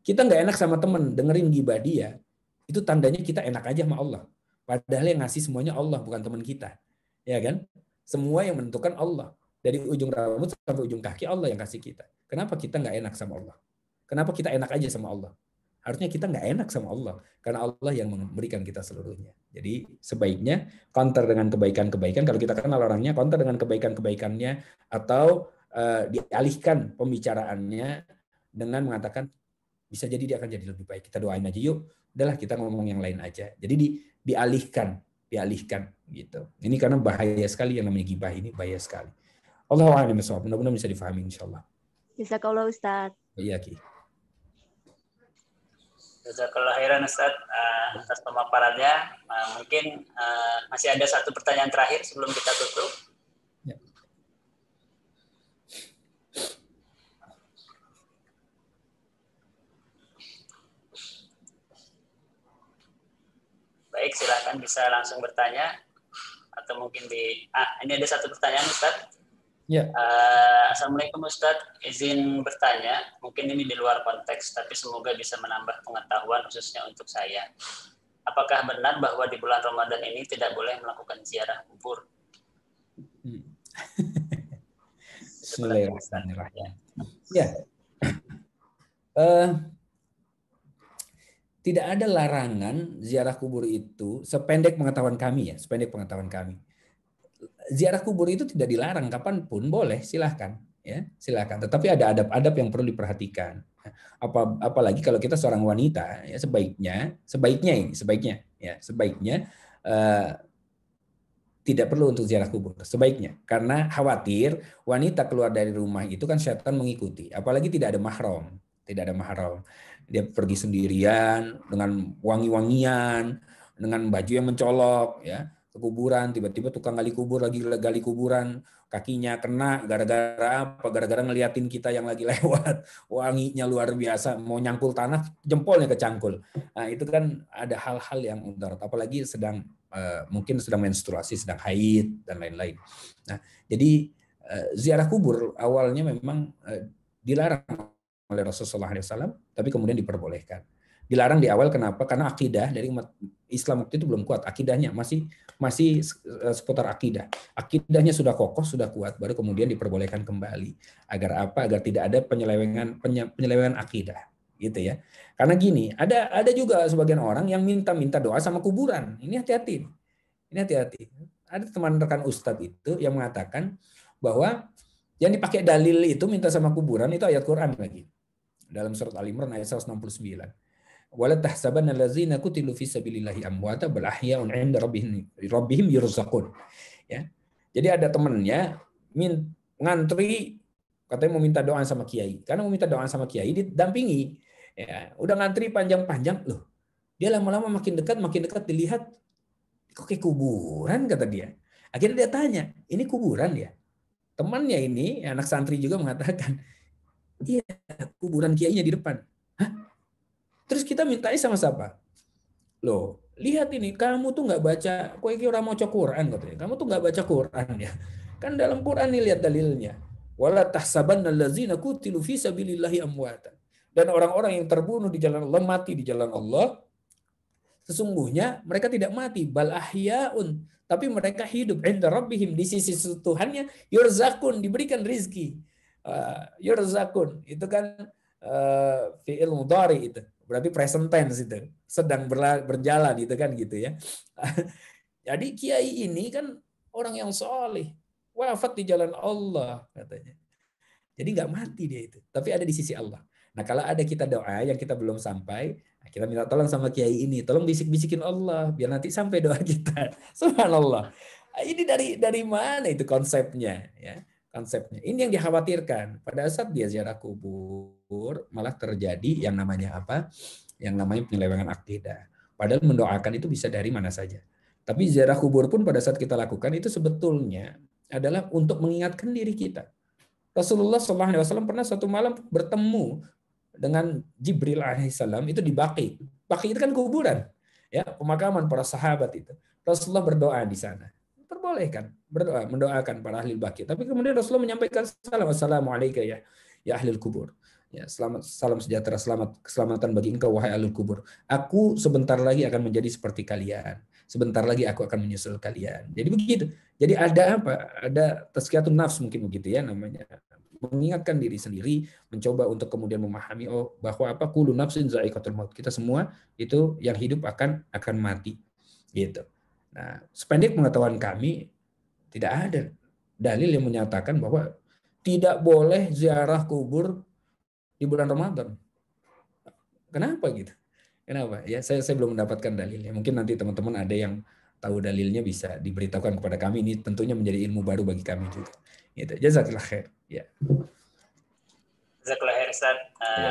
Kita nggak enak sama teman, dengerin gibah dia, itu tandanya kita enak aja sama Allah. Padahal yang ngasih semuanya Allah, bukan teman kita. Ya kan? Semua yang menentukan Allah. Dari ujung rambut sampai ujung kaki Allah yang kasih kita. Kenapa kita nggak enak sama Allah? Kenapa kita enak aja sama Allah? Harusnya kita nggak enak sama Allah, karena Allah yang memberikan kita seluruhnya. Jadi sebaiknya counter dengan kebaikan-kebaikan. Kalau kita kenal orangnya, counter dengan kebaikan-kebaikannya, atau dialihkan pembicaraannya dengan mengatakan bisa jadi dia akan jadi lebih baik. Kita doain aja yuk. Udahlah kita ngomong yang lain aja. Jadi dialihkan gitu. Ini karena bahaya sekali yang namanya gibah ini, bahaya sekali. Allahu a'lam bishawab. Mudah-mudahan bisa difahami insyaallah. Jazakallah Ustaz. Iya Ki. Jazakallah khairan Ustaz atas pemaparannya. Mungkin masih ada satu pertanyaan terakhir sebelum kita tutup. Ya. Baik, silakan bisa langsung bertanya atau mungkin ini ada satu pertanyaan Ustaz. Ya. Assalamualaikum Ustadz, izin bertanya, mungkin ini di luar konteks, tapi semoga bisa menambah pengetahuan khususnya untuk saya. apakah benar bahwa di bulan Ramadan ini tidak boleh melakukan ziarah kubur? Bismillahirrahmanirrahim. Ya, tidak ada larangan ziarah kubur itu sependek pengetahuan kami ya, sependek pengetahuan kami. Ziarah kubur itu tidak dilarang kapanpun, boleh, silahkan ya, silahkan. Tetapi ada adab-adab yang perlu diperhatikan. Apalagi kalau kita seorang wanita, ya sebaiknya tidak perlu untuk ziarah kubur, sebaiknya, karena khawatir wanita keluar dari rumah itu kan setan mengikuti, apalagi tidak ada mahram, dia pergi sendirian dengan wangi-wangian, dengan baju yang mencolok, ya, ke kuburan, tiba-tiba tukang gali kubur lagi gali kuburan, kakinya kena gara-gara apa? Gara-gara ngeliatin kita yang lagi lewat, wanginya luar biasa, mau nyangkul tanah, jempolnya kecangkul. Nah, itu kan ada hal-hal yang mudarat, apalagi mungkin sedang menstruasi, sedang haid dan lain-lain. Nah, jadi ziarah kubur awalnya memang dilarang oleh Rasulullah SAW, tapi kemudian diperbolehkan. Dilarang di awal kenapa? Karena akidah dari umat Islam waktu itu belum kuat, akidahnya masih seputar akidah. Akidahnya sudah kokoh, sudah kuat, baru kemudian diperbolehkan kembali. Agar apa? Agar tidak ada penyelewengan akidah, gitu ya. Karena gini, ada juga sebagian orang yang minta doa sama kuburan. Ini hati-hati. Ada teman rekan Ustadz itu yang mengatakan bahwa yang dipakai dalil itu minta sama kuburan itu ayat Quran lagi. Dalam surat Al-Imran ayat 169. Wala tahsabanna allazina qutilu fi sabilillahi amwata bal ahya'un 'inda rabbihim yurzaqun. Ya. Jadi ada temannya ngantri katanya mau minta doa sama kiai. Karena mau minta doa sama kiai didampingi. Ya, udah ngantri panjang-panjang loh. Dia lama-lama makin dekat dilihat kok kayak kuburan, kata dia. Akhirnya dia tanya, ini kuburan ya? Temannya ini, anak santri juga mengatakan, iya, kuburan kiainya di depan. Hah? Terus kita mintanya sama siapa? Loh, lihat ini, kamu tuh nggak baca, kok ini orang mau Quran, katanya. Kamu tuh nggak baca Quran ya. Kan dalam Quran nih lihat dalilnya. Wala tahsabanna allazina qutilu fi sabilillahi amwatan. Dan orang-orang yang terbunuh di jalan Allah, mati di jalan Allah, sesungguhnya mereka tidak mati, bal ahyaun, tapi mereka hidup inda rabbihim, di sisi Tuhannya, yurzakun, diberikan rizki. Yurzakun itu kan fi'il mudhari, itu berarti present tense, itu sedang berjalan, itu kan gitu ya. Jadi kiai ini kan orang yang soleh, wafat di jalan Allah katanya. Jadi nggak mati dia itu, tapi ada di sisi Allah. Nah, kalau ada kita doa yang kita belum sampai, kita minta tolong sama kiai ini, tolong bisik-bisikin Allah biar nanti sampai doa kita. Subhanallah. Ini dari mana itu konsepnya, ya? Konsepnya. Ini yang dikhawatirkan. Pada saat dia ziarah kubur, malah terjadi yang namanya apa? Yang namanya penyelewengan akidah. Padahal mendoakan itu bisa dari mana saja. Tapi ziarah kubur pun pada saat kita lakukan itu sebetulnya adalah untuk mengingatkan diri kita. Rasulullah SAW pernah suatu malam bertemu dengan Jibril alaihissalam itu di Baqi. Baqi itu kan kuburan, ya, pemakaman para sahabat itu. Rasulullah berdoa di sana. Perbolehkan berdoa, mendoakan para ahli Baqi. Tapi kemudian Rasulullah menyampaikan salam, assalamualaikum ya ahli kubur. Ya, selamat, salam sejahtera, keselamatan bagi engkau wahai ahli kubur. Aku sebentar lagi akan menjadi seperti kalian. Sebentar lagi aku akan menyusul kalian. Jadi begitu. Jadi ada apa? Ada tazkiyatun nafs mungkin begitu ya namanya. Mengingatkan diri sendiri, mencoba untuk kemudian memahami bahwa apa kullu nafsin za'iqatul maut. Kita semua itu yang hidup akan mati. Gitu. Nah, sependek pengetahuan kami tidak ada dalil yang menyatakan bahwa tidak boleh ziarah kubur di bulan Ramadan. Kenapa gitu? Kenapa? Ya, saya belum mendapatkan dalilnya. Mungkin nanti teman-teman ada yang tahu dalilnya bisa diberitahukan kepada kami. Ini tentunya menjadi ilmu baru bagi kami juga. Gitu. Jazakallah khair. Ya. Jazakallah khair Ustaz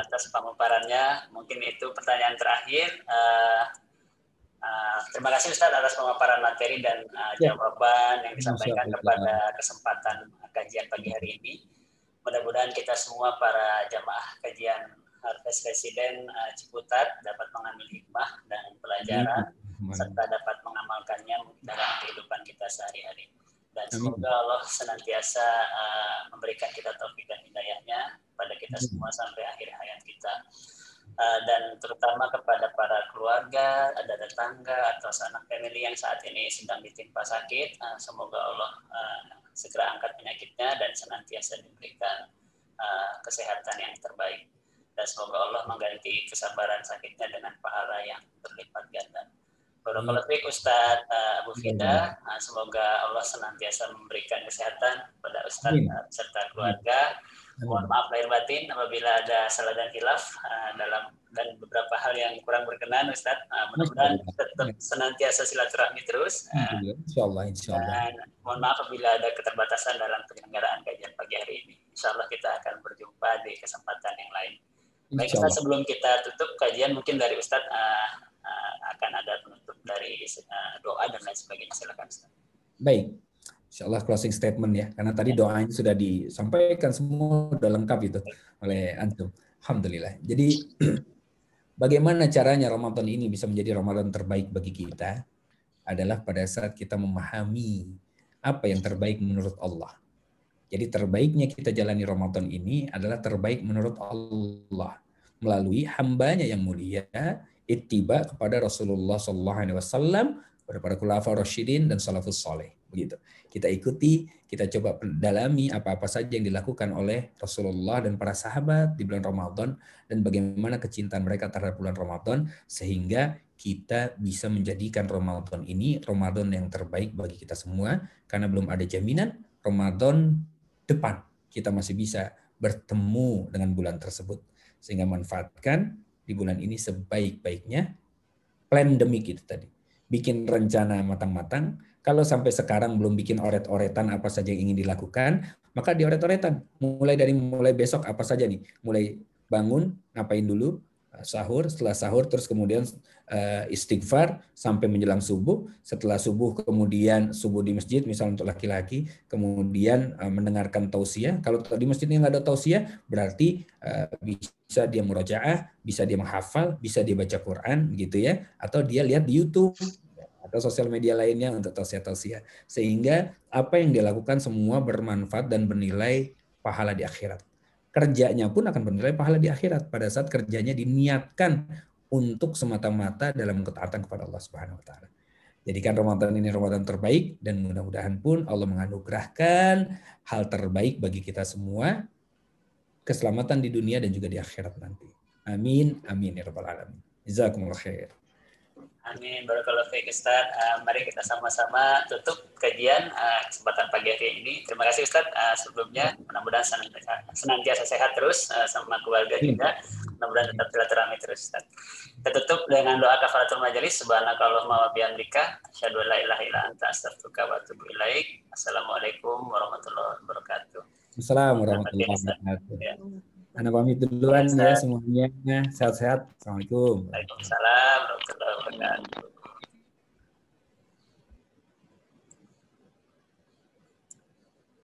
atas pemaparannya. Mungkin itu pertanyaan terakhir. Terima kasih Ustaz atas pemaparan materi dan jawaban yang disampaikan kepada kesempatan kajian pagi hari ini. Mudah-mudahan kita semua para jamaah kajian Harvest Resident Ciputat dapat mengambil hikmah dan pelajaran serta dapat mengamalkannya dalam kehidupan kita sehari-hari. Dan semoga Allah senantiasa memberikan kita taufik dan hidayahnya pada kita semua sampai akhir hayat kita. dan terutama kepada para keluarga, ada tetangga atau sanak family yang saat ini sedang ditimpa sakit, semoga Allah segera angkat penyakitnya dan senantiasa diberikan kesehatan yang terbaik, dan semoga Allah mengganti kesabaran sakitnya dengan pahala yang berlipat ganda. Barakallahu fiik Ustaz Abu Fida, semoga Allah senantiasa memberikan kesehatan kepada Ustaz serta keluarga. Mohon maaf lahir batin apabila ada salah dan hilaf dan beberapa hal yang kurang berkenan Ustaz. Mudah-mudahan tetap senantiasa silaturahmi terus. Insyaallah. Dan mohon maaf apabila ada keterbatasan dalam penyelenggaraan kajian pagi hari ini. Insyaallah kita akan berjumpa di kesempatan yang lain. Baik Ustaz, sebelum kita tutup kajian, mungkin dari Ustaz akan ada penutup dari doa dan lain sebagainya. Silakan Ustaz. Baik. Insyaallah closing statement ya, karena tadi doanya sudah disampaikan semua, sudah lengkap itu oleh antum. Alhamdulillah. Jadi bagaimana caranya Ramadan ini bisa menjadi Ramadan terbaik bagi kita adalah pada saat kita memahami apa yang terbaik menurut Allah. Jadi terbaiknya kita jalani Ramadan ini adalah terbaik menurut Allah melalui hambanya yang mulia, ittiba kepada Rasulullah SAW, kepada para khulafaur rasyidin dan salafus saleh. Begitu. Kita ikuti, kita coba dalami apa-apa saja yang dilakukan oleh Rasulullah dan para sahabat di bulan Ramadan, dan bagaimana kecintaan mereka terhadap bulan Ramadan, sehingga kita bisa menjadikan Ramadan ini Ramadan yang terbaik bagi kita semua, karena belum ada jaminan Ramadan depan kita masih bisa bertemu dengan bulan tersebut. Sehingga manfaatkan di bulan ini sebaik-baiknya. Pandemik itu tadi. Bikin rencana matang-matang. Kalau sampai sekarang belum bikin oret-oretan apa saja yang ingin dilakukan, maka dioret-oretan. Mulai besok apa saja nih. Mulai bangun, ngapain dulu, sahur, setelah sahur terus kemudian istighfar sampai menjelang subuh. Setelah subuh kemudian subuh di masjid, misalnya untuk laki-laki, kemudian mendengarkan tausiah. Kalau di masjidnya nggak ada tausiah, berarti bisa dia murojaah, bisa dia menghafal, bisa dia baca Quran gitu ya, atau dia lihat di YouTube atau sosial media lainnya untuk tausiah-tausiah. Sehingga apa yang dia lakukan semua bermanfaat dan bernilai pahala di akhirat. Kerjanya pun akan bernilai pahala di akhirat pada saat kerjanya diniatkan untuk semata-mata dalam ketaatan kepada Allah Subhanahu wa taala. Jadikan Ramadan ini Ramadan terbaik, dan mudah-mudahan pun Allah menganugerahkan hal terbaik bagi kita semua, keselamatan di dunia dan juga di akhirat nanti. Amin, amin ya rabbal alamin. Jazakumullah khair. Amin, barakallahu fiik Ustaz. Mari kita sama-sama tutup kajian kesempatan pagi hari ini. Terima kasih Ustaz sebelumnya. Mudah-mudahan senantiasa sehat terus sama keluarga juga. Mudah-mudahan tetap silaturahmi terus Ustaz. Kita tutup dengan doa kafaratul majelis. Subhanakallahumma wa bihamdika, asyhadu an la ilaha illa anta, astaghfiruka wa atubu ilaik. Assalamualaikum warahmatullahi wabarakatuh. Assalamualaikum warahmatullahi wabarakatuh. Anda pamit duluan ya semuanya. Sehat-sehat. Assalamualaikum. Waalaikumsalam warahmatullahi wabarakatuh.